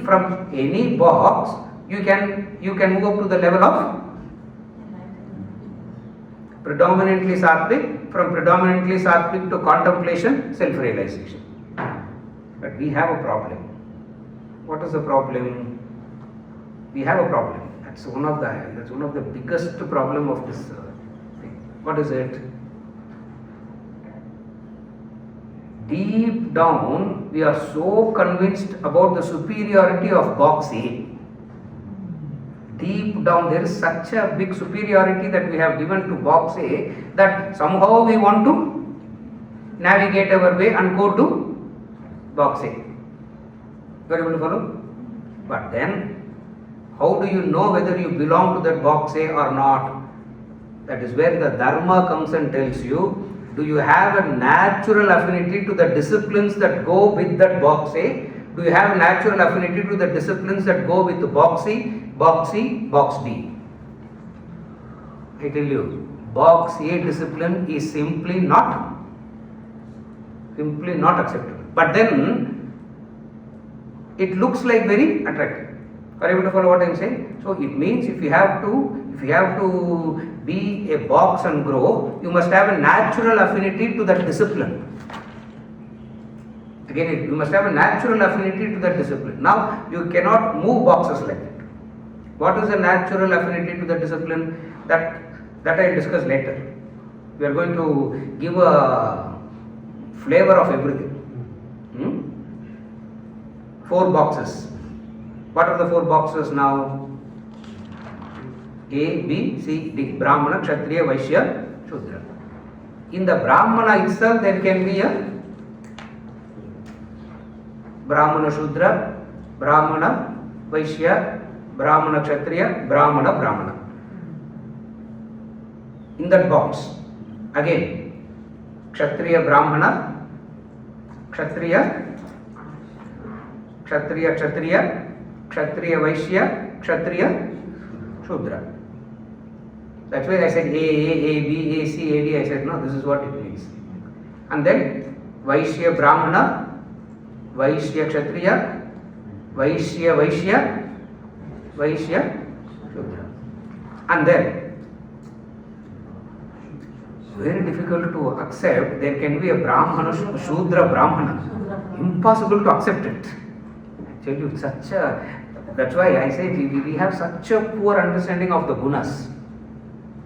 from any box, you can move up to the level of predominantly sattvic, from predominantly sattvic to contemplation, self-realization. But we have a problem. What is the problem? We have a problem. That's one of the biggest problem of this thing. What is it? Deep down, we are so convinced about the superiority of box A. Deep down, there is such a big superiority that we have given to box A that somehow we want to navigate our way and go to box A. You are able to follow? But then, how do you know whether you belong to that box A or not? That is where the Dharma comes and tells you, do you have a natural affinity to the disciplines that go with that box A? Do you have a natural affinity to the disciplines that go with the box C, box D? I tell you, box A discipline is simply not acceptable. But then, it looks like very attractive. Are you able to follow what I am saying? So it means if you have to be a box and grow, you must have a natural affinity to that discipline. Again, you must have a natural affinity to that discipline. Now, you cannot move boxes like that. What is a natural affinity to the discipline? That I will discuss later. We are going to give a flavor of everything. 4 boxes. What are the 4 boxes now? A, B, C, D. Brahmana, Kshatriya, Vaishya, Shudra. In the Brahmana itself, there can be a Brahmana Shudra, Brahmana Vaishya, Brahmana Kshatriya, Brahmana. In that box, again, Kshatriya Brahmana, Kshatriya Vaishya, Kshatriya Shudra. That's why I said A, B, A, C, A, D. I said no, this is what it means. And then Vaishya Brahmana, Vaishya Kshatriya, Vaishya Shudra. And then, very difficult to accept, there can be a Brahmana, Shudra Brahmana. Impossible to accept it. I tell you, that's why I say we have such a poor understanding of the gunas.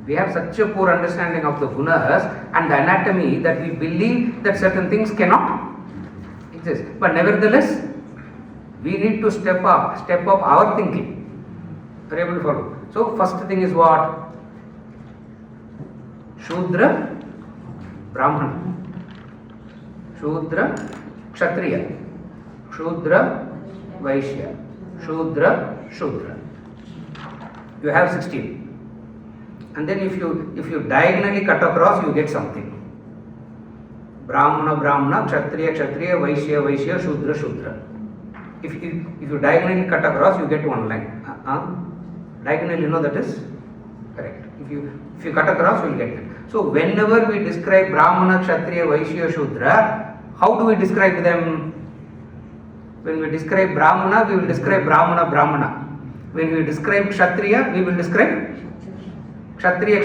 We have such a poor understanding of the gunas and the anatomy that we believe that certain things cannot exist. But nevertheless, we need to step up our thinking. Are you able to follow? So, first thing is what? Shudra Brahmana, Shudra Kshatriya, Shudra Vaishya, Shudra. You have 16. And then if you diagonally cut across, you get something. Brahmana, Kshatriya, Vaishya, Shudra. If you diagonally cut across, you get one line. Diagonally, you know that is correct. If you cut across, you will get it. So whenever we describe Brahmana, Kshatriya, Vaishya, Shudra, how do we describe them? When we describe Brahmana, we will describe Brahmana. When we describe Kshatriya, we will describe Kshatriya.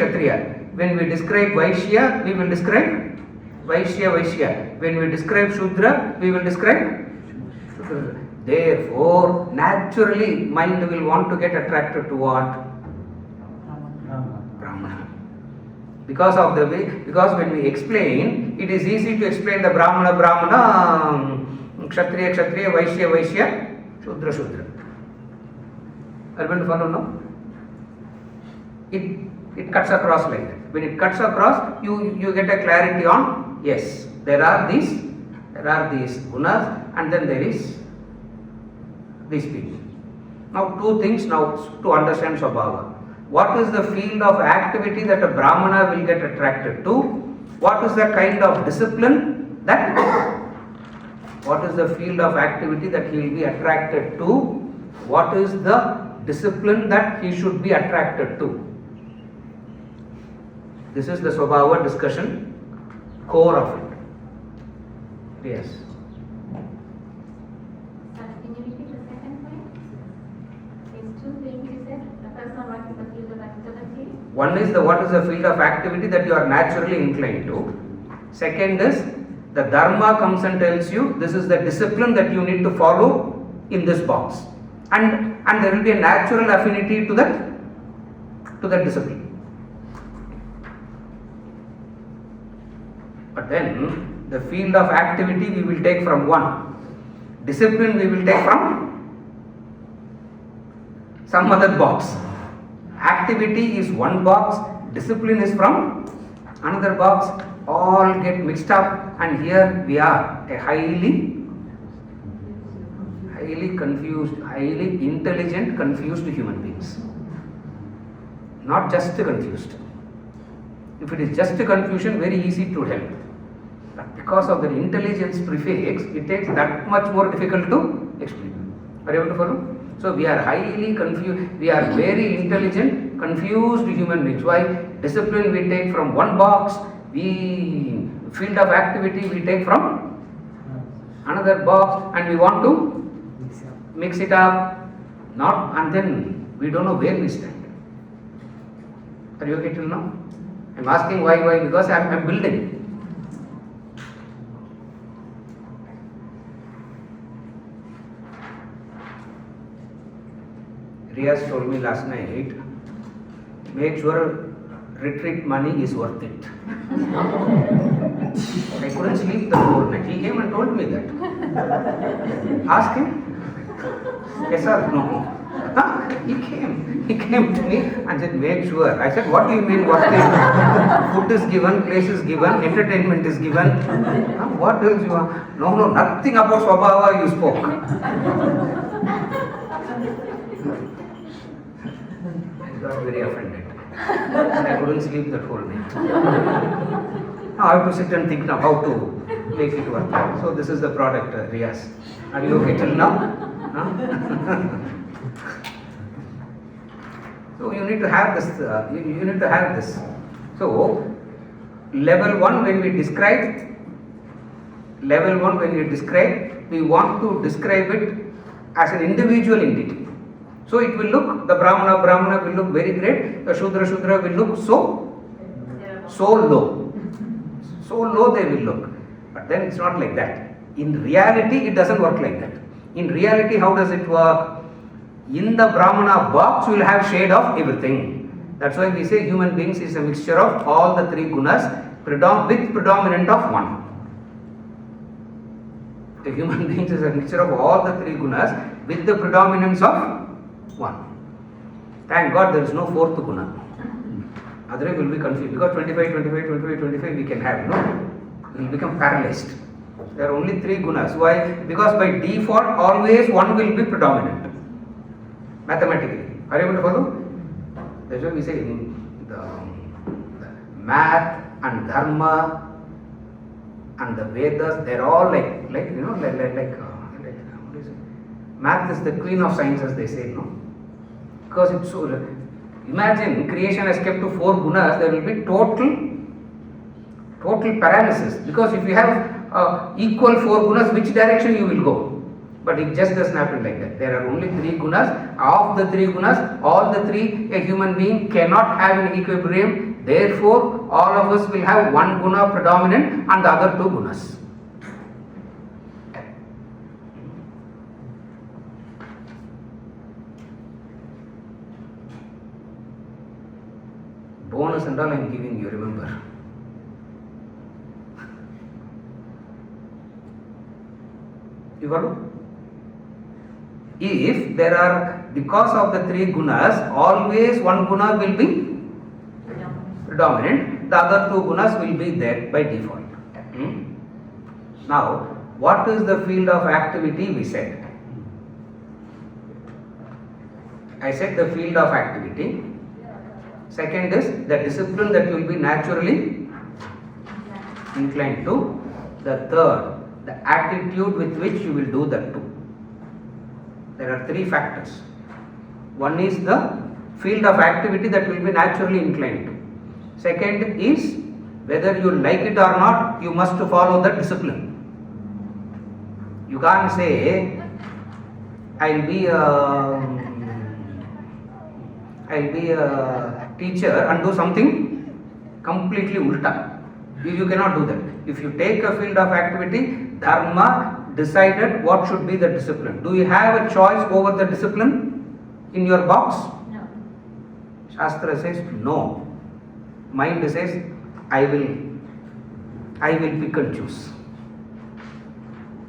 When we describe Vaishya, we will describe Vaishya. When we describe Shudra, we will describe Shudra. Therefore, naturally, mind will want to get attracted to what? Brahmana. Because when we explain, it is easy to explain the Brahmana, Kshatriya, Vaishya, Shudra. Are you going to follow now? it cuts across like that. When it cuts across, you get a clarity on, yes, there are these gunas, and then there is these people. Now, two things now to understand Swabhava. What is the field of activity that a Brahmana will get attracted to? What is the kind of discipline that? What is the field of activity that he will be attracted to? What is the discipline that he should be attracted to? This is the Swabhava discussion, core of it. Yes. Can you repeat the second point? There's two things you said. The first one, what is the field of activity? One is what is the field of activity that you are naturally inclined to. Second is the Dharma comes and tells you this is the discipline that you need to follow in this box. And there will be a natural affinity to that discipline. But then the field of activity we will take from one. Discipline we will take from some other box. Activity is one box, discipline is from another box. All get mixed up, and here we are, a highly confused, highly intelligent, confused human beings. Not just confused. If it is just confusion, very easy to help. But because of the intelligence prefix, it takes that much more difficult to explain. Are you able to follow? So we are highly confused, we are very intelligent, confused human beings. Why? Discipline we take from one box, field of activity we take from another box, and we want to mix it up, and then we don't know where we stand. Are you okay till now? I'm asking why? Because I'm building. Riaz told me last night, make sure retreat money is worth it. I couldn't sleep the whole night. He came and told me that. Ask him. Yes or no? He came to me and said, make sure. I said, what do you mean worth it? Food is given, place is given, entertainment is given. What else you want? No, nothing about Swabhava you spoke. I got very offended. And I couldn't sleep that whole night. Now I have to sit and think now how to make it work. So this is the product, Riaz. Are you okay till now? So you need to have this. You need to have this. So level 1 when we describe, we want to describe it as an individual entity. So it will look, the Brahmana will look very great, the Shudra will look so low. So low they will look. But then it's not like that. In reality, it doesn't work like that. In reality, how does it work? In the Brahmana box, you will have shade of everything. That's why we say human beings is a mixture of all the three gunas with predominant of one. The human beings is a mixture of all the three gunas with the predominance of one. Thank God there is no fourth guna. Otherwise we will be confused. Because 25 we can have, no? We will become paralyzed. There are only three gunas. Why? Because by default always one will be predominant. Mathematically. Are you able to follow? That's why we say in the math and Dharma and the Vedas, they are all like what is it? Math is the queen of sciences, they say, no? Because it's so. Imagine creation has kept to 4 gunas, there will be total paralysis. Because if you have equal 4 gunas, which direction you will go? But it just doesn't happen like that. There are only 3 gunas. Of the 3 gunas, all the 3 a human being cannot have in equilibrium. Therefore, all of us will have 1 guna predominant and the other 2 gunas. Bonus and all I am giving you, remember. You got it? If there are, because of the 3 gunas, always 1 guna will be predominant, the other two gunas will be there by default. Now, what is the field of activity we said? I said the field of activity. Second is the discipline that you will be naturally inclined to. The third, the attitude with which you will do that too. There are three factors. One is the field of activity that you will be naturally inclined to. Second is whether you like it or not, you must follow the discipline. You can't say, I'll be a teacher and do something completely ulta. You cannot do that. If you take a field of activity, Dharma decided what should be the discipline. Do you have a choice over the discipline in your box? No. Shastra says no. Mind says, I will pick and choose.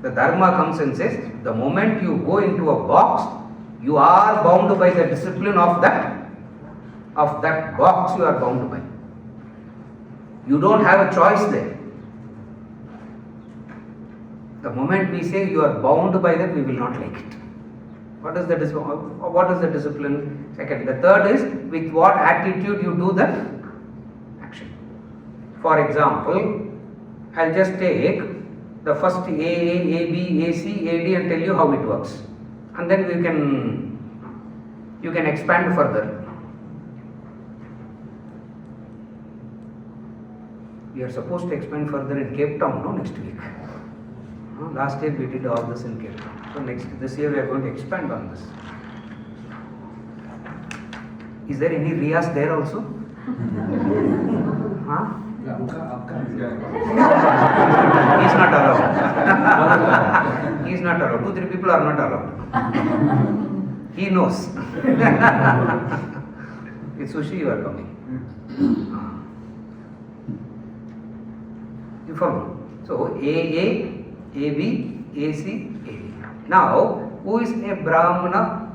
The Dharma comes and says, the moment you go into a box, you are bound by the discipline of that box you are bound by. You don't have a choice there. The moment we say you are bound by that, we will not like it. What is the discipline? Second. The third is with what attitude you do that action. For example, I'll just take the first AA, AB, AC, AD and tell you how it works. And then you can expand further. We are supposed to expand further in Cape Town, no, next week. Last year we did all this in Cape Town. So this year we are going to expand on this. Is there any Riyas there also? Huh? He's not allowed. He's not allowed. 2-3 people are not allowed. He knows. With Sushi you are coming. You follow? So AA, AB, AC, AD. Now, who is a Brahmana?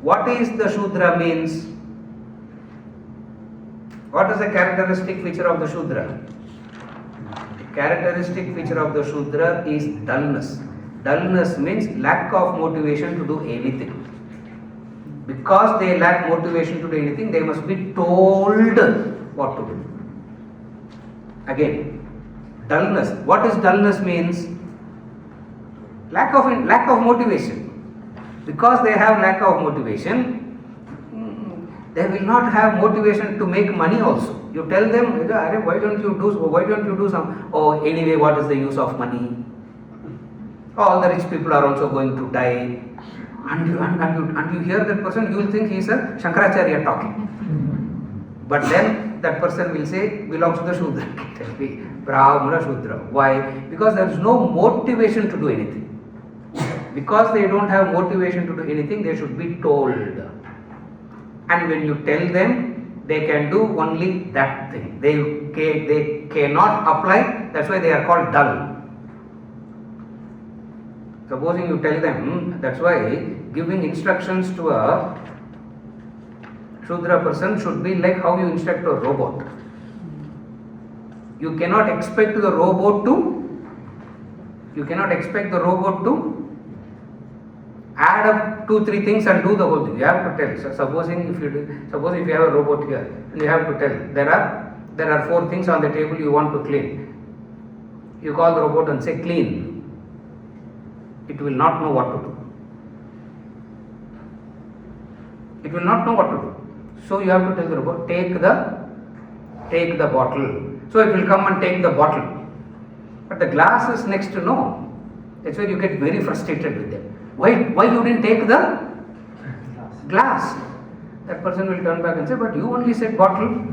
What is the Shudra means? What is the characteristic feature of the Shudra? The characteristic feature of the Shudra is dullness. Dullness means lack of motivation to do anything. Because they lack motivation to do anything, they must be told what to do. Again, dullness. What is dullness means? Lack of motivation. Because they have lack of motivation, they will not have motivation to make money also. You tell them, why don't you do some? Oh, anyway, what is the use of money? All the rich people are also going to die. And you hear that person, you will think he is a Shankaracharya talking. But then that person will say, belongs to the Shudra category, Brahmana Shudra. Why? Because there is no motivation to do anything. Because they don't have motivation to do anything, they should be told. And when you tell them, they can do only that thing. They cannot apply, that's why they are called dull. Supposing you tell them, that's why giving instructions to a Shudra person should be like how you instruct a robot. You cannot expect the robot to add up 2-3 things and do the whole thing. You have to tell. So suppose if you have a robot here, you have to tell there are 4 things on the table you want to clean. You call the robot and say clean. It will not know what to do. It will not know what to do. So you have to tell the robot, take the bottle. So it will come and take the bottle. But the glass is next to no. That's why you get very frustrated with them. Why you didn't take the glass? That person will turn back and say, but you only said bottle.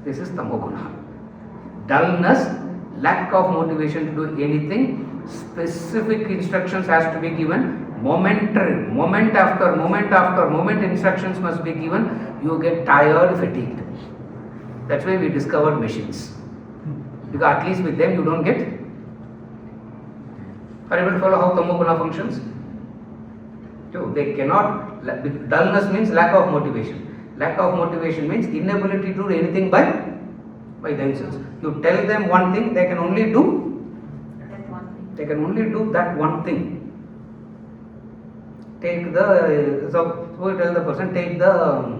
This is tamoguna. Dullness, lack of motivation to do anything. Specific instructions has to be given. Moment after moment instructions must be given. You get tired, fatigued. That's why we discovered machines. Because at least with them you don't get. Are you able to follow how tamoguna functions? So they cannot. Dullness means lack of motivation. Lack of motivation means inability to do anything by themselves. You tell them one thing, they can only do That one thing. They can only do that one thing. Take the so you tell the person take the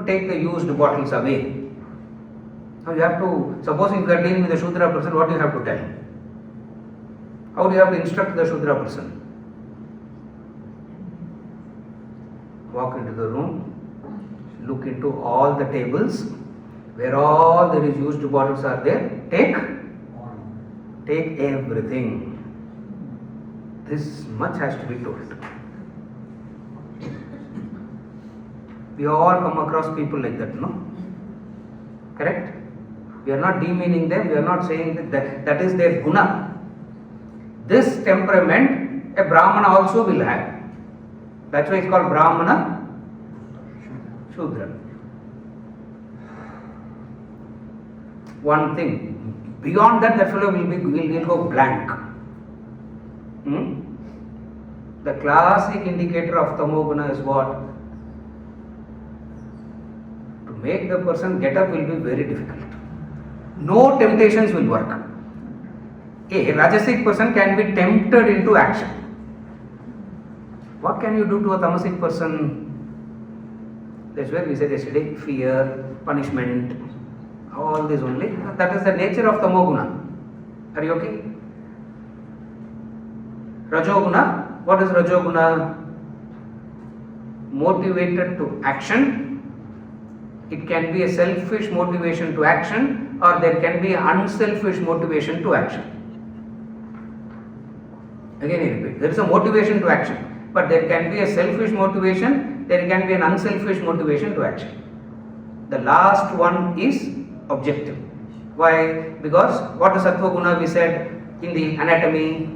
take the used bottles away. Now you have to suppose if you are dealing with a Shudra person, what do you have to tell? How do you have to instruct the Shudra person? Walk into the room, look into all the tables where all there is used bottles are there. Take everything. This much has to be told. We all come across people like that, no? Correct? We are not demeaning them, we are not saying that is their guna. This temperament a Brahmana also will have. That's why it's called Brahmana Shudra. One thing. Beyond that, that fellow will go blank. The classic indicator of Tamoguna is what? To make the person get up will be very difficult. No temptations will work. A Rajasic person can be tempted into action. What can you do to a Tamasic person? That's where we said yesterday, fear, punishment, all this only. That is the nature of Tamoguna. Are you okay? Rajoguna, what is Rajoguna? Motivated to action. It can be a selfish motivation to action, or there can be an unselfish motivation to action. Again I repeat, there is a motivation to action, but there can be a selfish motivation, there can be an unselfish motivation to action. The last one is objective. Why? Because what is Sattva Guna we said in the anatomy?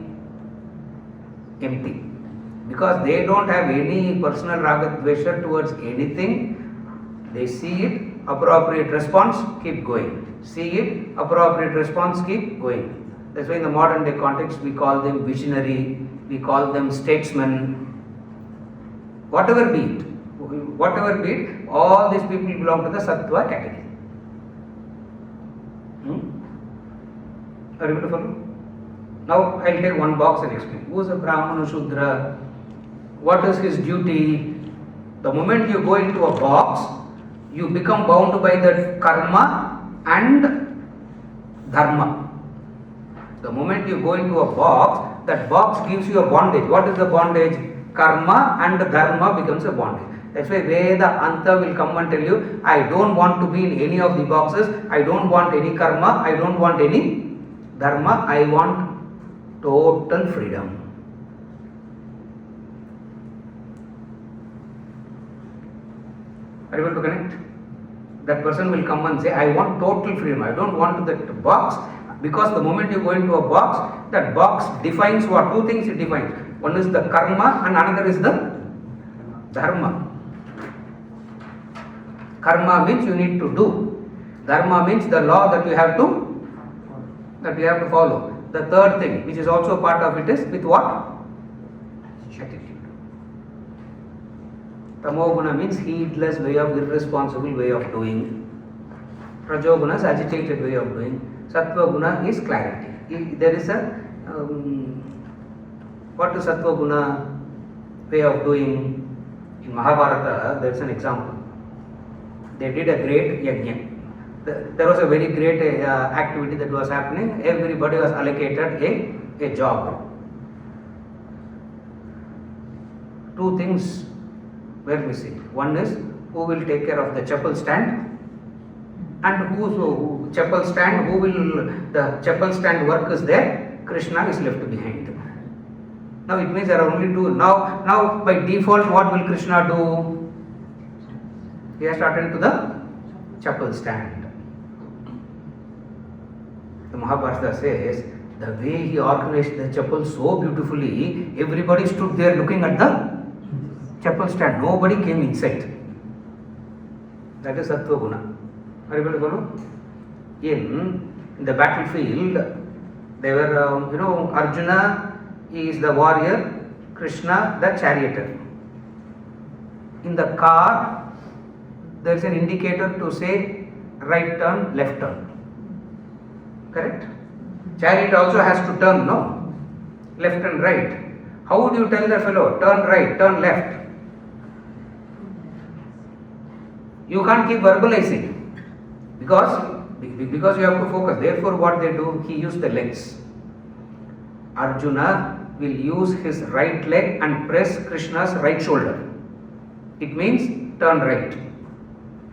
Empty. Because they don't have any personal raga dvesha towards anything. They see it, appropriate response, keep going. See it, appropriate response, keep going. That's why in the modern day context we call them visionary, we call them statesmen. Whatever be it, all these people belong to the Sattva category. Are you able to follow? Now I'll take one box and explain. Who is a Brahmana Shudra? What is his duty? The moment you go into a box, you become bound by the karma and dharma. The moment you go into a box, that box gives you a bondage. What is the bondage? Karma and dharma becomes a bondage. That's why Veda Anta will come and tell you, I don't want to be in any of the boxes, I don't want any karma, I don't want any dharma, I want total freedom. Are you able to connect? That person will come and say, I want total freedom, I don't want that box, because the moment you go into a box, that box defines what? Two things it defines. One is the karma and another is the dharma. Karma means you need to do. Dharma means the law that you have to follow. The third thing, which is also part of it, is with what? Attitude. Tamoguna means heedless way of, irresponsible way of doing. Rajoguna is agitated way of doing. Sattva Guna is clarity. There is a what is Sattva Guna way of doing? In Mahabharata, there is an example. They did a great yajna. There was a very great activity that was happening. Everybody was allocated a job. Two things were missing. One is who will take care of the chapel stand, and the chapel stand work is there, Krishna is left behind. Now it means there are only two. Now by default, what will Krishna do? He has to attend to the chapel stand. The Mahabharata says, the way he organized the chapel so beautifully, everybody stood there looking at the chapel stand. Nobody came inside. That is Sattva Guna. Are you able to follow? In the battlefield, there were, Arjuna is the warrior, Krishna the charioteer. In the car, there is an indicator to say right turn, left turn. Correct? Chariot also has to turn, no? Left and right. How would you tell the fellow, turn right, turn left? You can't keep verbalizing because you have to focus. Therefore, what they do, he used the legs. Arjuna will use his right leg and press Krishna's right shoulder. It means turn right.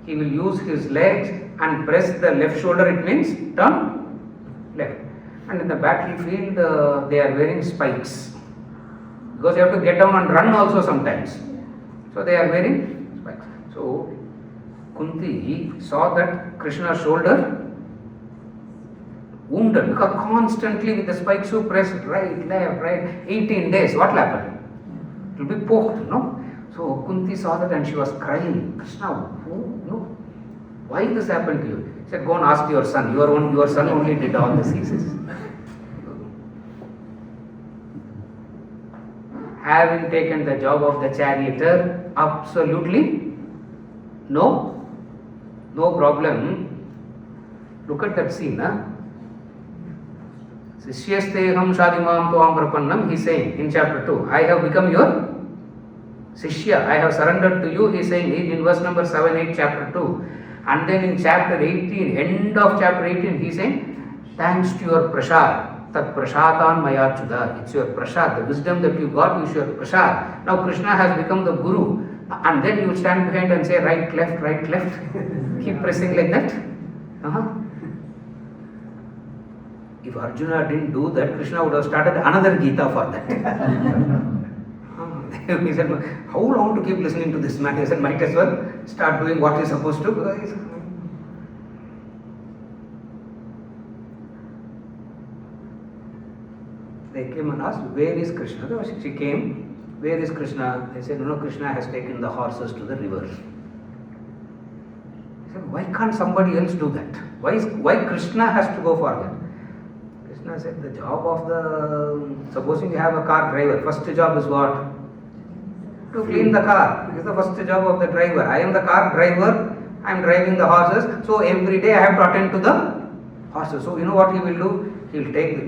He will use his legs and press the left shoulder. It means turn left. And in the battlefield, they are wearing spikes because you have to get down and run also sometimes. So they are wearing spikes. So Kunti saw that Krishna's shoulder wounded because constantly with the spikes you press right, left, right, 18 days. What will happen? It will be poked, no? So Kunti saw that and she was crying. Krishna, why this happened to you? He said, go and ask your son. Your son only did all this, he says. Having taken the job of the charioteer, absolutely no problem. Look at that scene. Sishyasteham shadimam tuam prapannam, he is saying in chapter 2, I have become your Sishya, I have surrendered to you, he is saying in verse number 7, 8, chapter 2. And then in chapter 18, end of chapter 18, he is saying, thanks to your prasad, tat prasatan mayachudha, it's your prasad, the wisdom that you got is your prasad. Now Krishna has become the guru, and then you stand behind and say right, left, keep pressing like that. If Arjuna didn't do that, Krishna would have started another Gita for that. He said, how long to keep listening to this man? He said, might as well start doing what he's supposed to. Because they came and asked, where is Krishna? She came, where is Krishna? They said, no, Krishna has taken the horses to the river. He said, why can't somebody else do that? Why Krishna has to go for that? Krishna said, the job of supposing you have a car driver, first job is what? To clean the car. It is the first job of the driver. I am the car driver, I am driving the horses, so every day I have to attend to the horses. So you know what he will do? He will take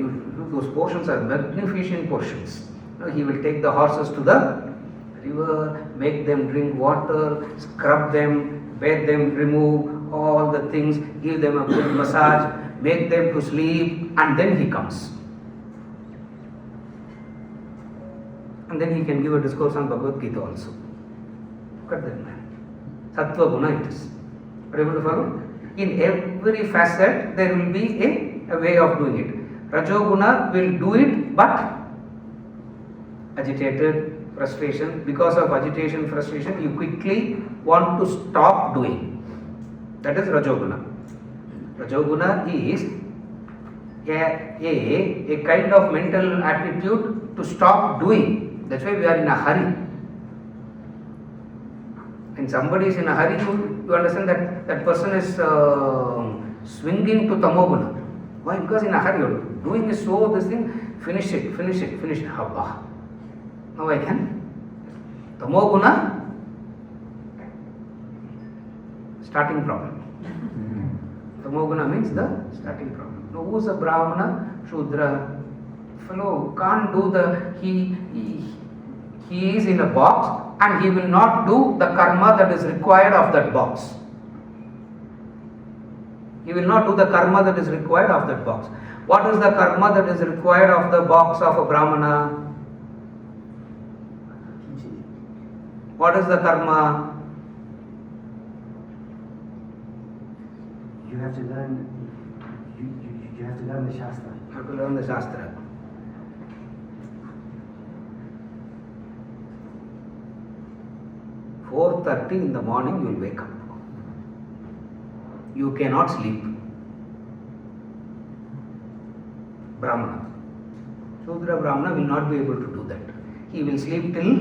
those portions are magnificent portions. He will take the horses to the river, make them drink water, scrub them, bathe them, remove all the things, give them a good massage, make them to sleep, and then he comes. And then he can give a discourse on Bhagavad Gita also. Look at that man. Sattva guna it is. Are you able to follow? In every facet there will be a way of doing it. Rajoguna will do it, but agitated, frustration. Because of agitation, frustration, you quickly want to stop doing. That is Rajoguna. Rajoguna is a kind of mental attitude to stop doing. That's why we are in a hurry. When somebody is in a hurry, you understand that person is swinging to tamoguna. Why? Because in a hurry, doing is so this thing, finish it. Habba. Now I can. Tamoguna, starting problem. Tamoguna means the starting problem. Now who is a Brahmana? Shudra. Fellow can't do he is in a box and he will not do the karma that is required of that box. He will not do the karma that is required of that box. What is the karma that is required of the box of a Brahmana? What is the karma? You have to learn. You have to learn the Shastra. You have to learn the Shastra. At 4:30 in the morning you will wake up. You cannot sleep. Brahmana. Shudra Brahmana will not be able to do that. He will sleep till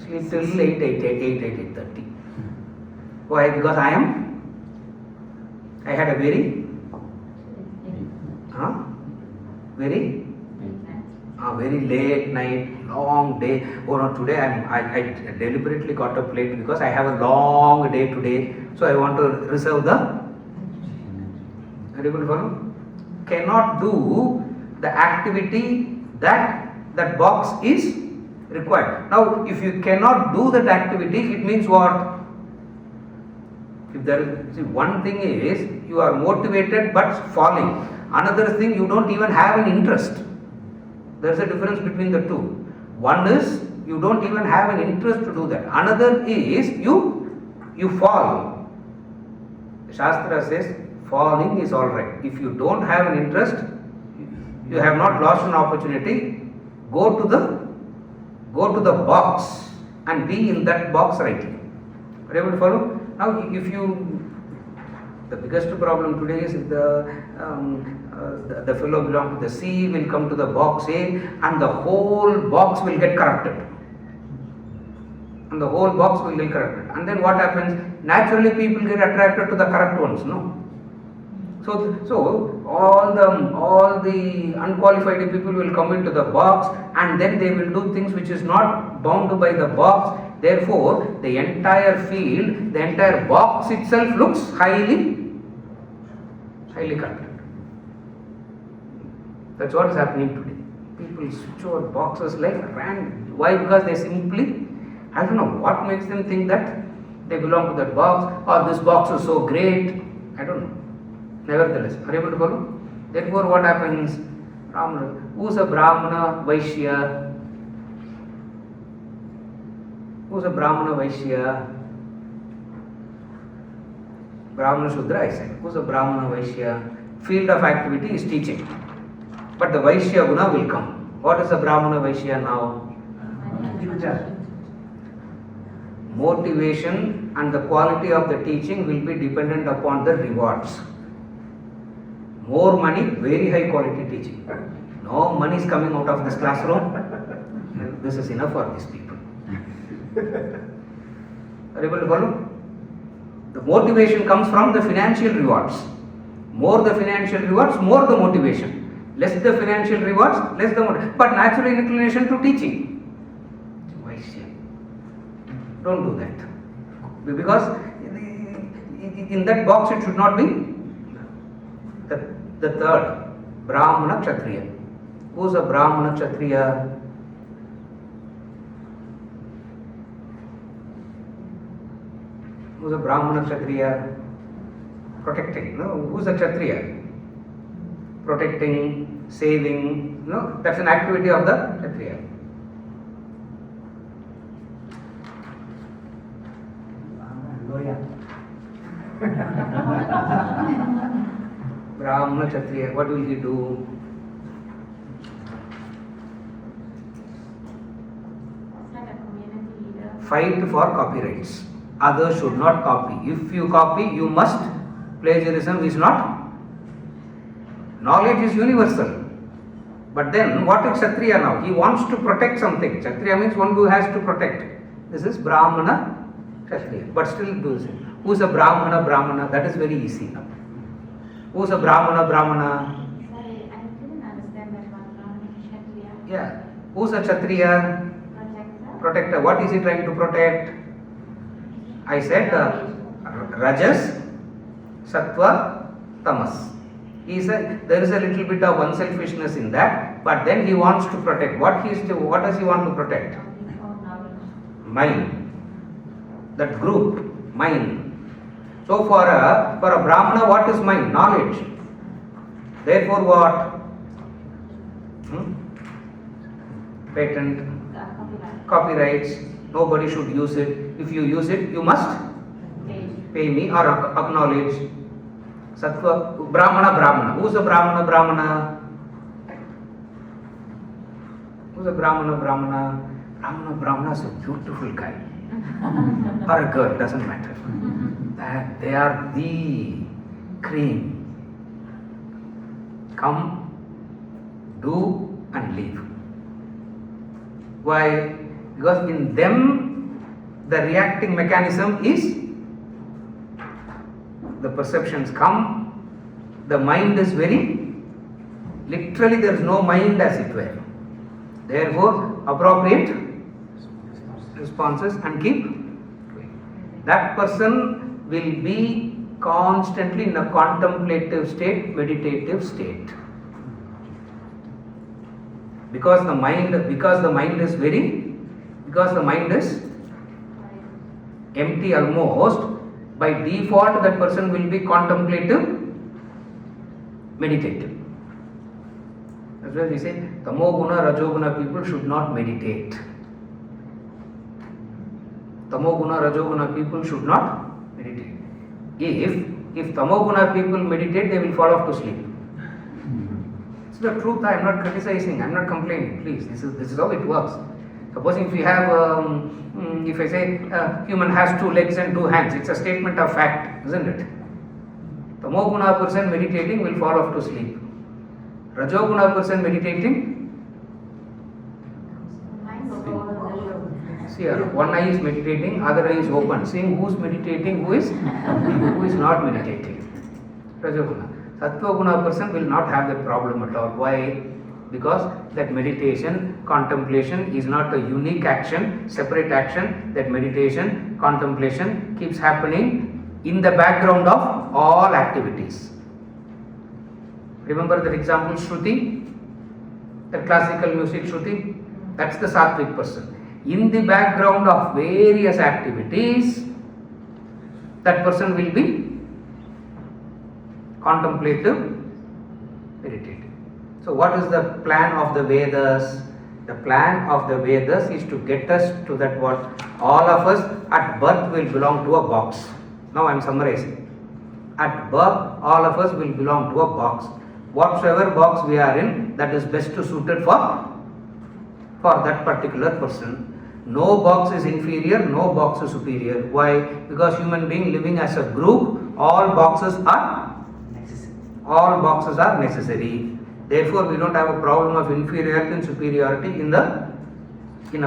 8:30. Why? Because I had a very very late night, long day. Oh no, today I deliberately got up late because I have a long day today. So I want to reserve the. Are you able to follow? Cannot do the activity that box is required. Now, if you cannot do that activity, it means what? If there is, see, one thing is you are motivated but falling. Another thing, you don't even have an interest. There is a difference between the two. One is you don't even have an interest to do that. Another is you fall. The Shastra says falling is alright. If you don't have an interest, you have not lost an opportunity. Go to the box and be in that box rightly. Are you able to follow? Now, the biggest problem today is if the fellow belong to the C will come to the box A and the whole box will get corrupted. And the whole box will get corrupted. And then what happens? Naturally, people get attracted to the correct ones, no? So all the unqualified people will come into the box and then they will do things which is not bound by the box. Therefore, the entire field, the entire box itself looks highly corrupted. That's what is happening today. People switch over boxes like random. Why? Because they simply, I don't know what makes them think that they belong to that box or this box is so great. I don't know. Nevertheless, are you able to follow? Therefore, what happens? Who's a Brahmana Vaishya? Who's a Brahmana Vaishya? Brahmana Shudra, I said. Who's a Brahmana Vaishya? Field of activity is teaching. But the Vaishya Guna will come. What is a Brahmana Vaishya now? Motivation and the quality of the teaching will be dependent upon the rewards. More money, very high quality teaching. No money is coming out of this classroom. This is enough for these people. Are you able to follow? The motivation comes from the financial rewards. More the financial rewards, more the motivation. Less the financial rewards, less the motivation. But natural inclination to teaching. Don't do that. Because in that box it should not be the third, Brahmana Kshatriya. Who's a Brahmana Kshatriya? Who's a Brahmana Kshatriya? Protecting. No, who's a Kshatriya? Protecting, saving. No, that's an activity of the Kshatriya. Brahmana Kshatriya, what will he do? Like a community leader. Fight for copyrights. Others should not copy. If you copy, you must. Plagiarism is not. Knowledge is universal. But then, what is Kshatriya now? He wants to protect something. Kshatriya means one who has to protect. This is Brahmana Kshatriya. But still do this. Who's a Brahmana? That is very easy now. Who's a Brahmana? Sorry, I didn't understand that one. Brahmana Kshatriya. Yeah. Who's a Kshatriya? Protector. What is he trying to protect? I said Rajas, Sattva, Tamas. There is a little bit of unselfishness in that, but then he wants to protect. What does he want to protect? Mind. That group, mind. So for a Brahmana, what is mind? Knowledge. Therefore what? Patent, copyrights, nobody should use it. If you use it, you must pay me or acknowledge. Sattva, Brahmana. Who's a Brahmana? Who's a Brahmana? Brahmana is a beautiful guy. Or a girl, doesn't matter. They are the cream. Come, do and leave. Why? Because in them the reacting mechanism is the perceptions come, the mind is very, literally there is no mind as it were. Therefore, appropriate responses and keep going. That person will be constantly in a contemplative state, meditative state. Because the mind is empty almost, by default that person will be contemplative, meditative. That's why we say tamoguna, rajoguna people should not meditate. Tamoguna, rajoguna people should not meditate. If tamoguna people meditate, they will fall off to sleep. It's the truth. I am not criticizing, I am not complaining. Please, this is how it works. Supposing if we have, if I say human has 2 legs and 2 hands, it's a statement of fact, isn't it? Tamoguna person meditating will fall off to sleep. Rajoguna person meditating, see, one eye is meditating, other eye is open. Seeing who is meditating, who is not meditating. Rajoguna. Sattva-guna person will not have that problem at all. Why? Because that meditation, contemplation is not a unique action, separate action. That meditation, contemplation keeps happening in the background of all activities. Remember that example Shruti? The classical music Shruti? That's the sattvic person. In the background of various activities, that person will be contemplative, meditative. So what is the plan of the Vedas? The plan of the Vedas is to get us to that what all of us at birth will belong to a box. Now I am summarizing. At birth, all of us will belong to a box. Whatsoever box we are in, that is best suited for that particular person. No box is inferior, no box is superior. Why? Because human being living as a group, all boxes are necessary. Therefore, we don't have a problem of inferiority and superiority in a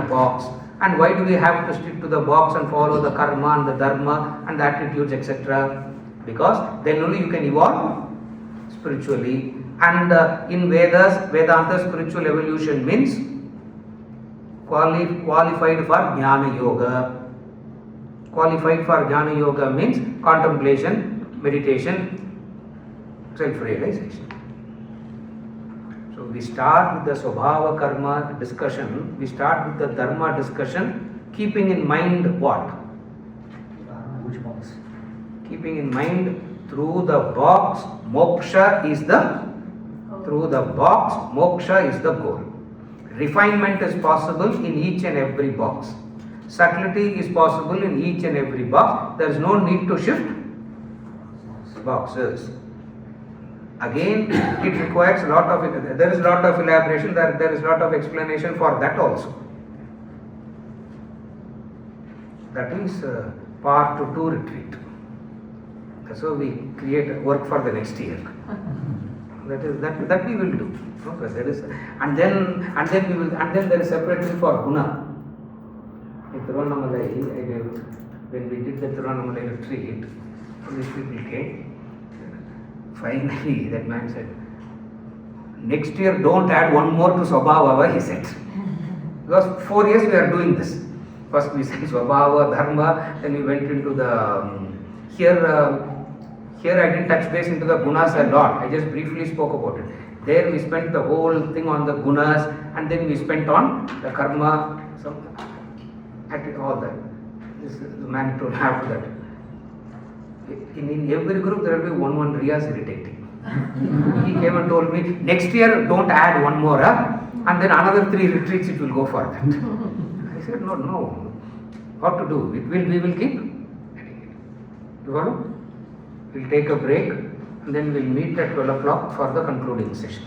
box. And why do we have to stick to the box and follow the karma and the dharma and the attitudes, etc.? Because then only you can evolve spiritually. And in Vedas, Vedanta, spiritual evolution means qualified for Jnana Yoga. Qualified for Jnana Yoga means contemplation, meditation, self-realization. So we start with the Swabhava Karma discussion, we start with the Dharma discussion, keeping in mind what? Which box? Keeping in mind through the box, moksha is the goal. Refinement is possible in each and every box. Subtlety is possible in each and every box. There is no need to shift boxes. Again, it requires a lot of, there is a lot of elaboration, there is a lot of explanation for that also. That is part 2 retreat. So we create work for the next year. That we will do. Okay, there is, and then there is separately for guna. In Tiruvannamalai, when we did the Tiruvannamalai retreat, these people came. Finally, that man said, next year don't add one more to Swabhava, he said. Because 4 years we are doing this. First we said Swabhava, Dharma, then we went into the, here I didn't touch base into the gunas a lot, I just briefly spoke about it. There we spent the whole thing on the gunas, and then we spent on the karma, all that. This man told after that. In every group there will be one Riyas irritating. He came and told me, next year don't add one more, and then another 3 retreats it will go for that. I said, no. What to do? We will keep. You follow? We'll take a break and then we'll meet at 12 o'clock for the concluding session.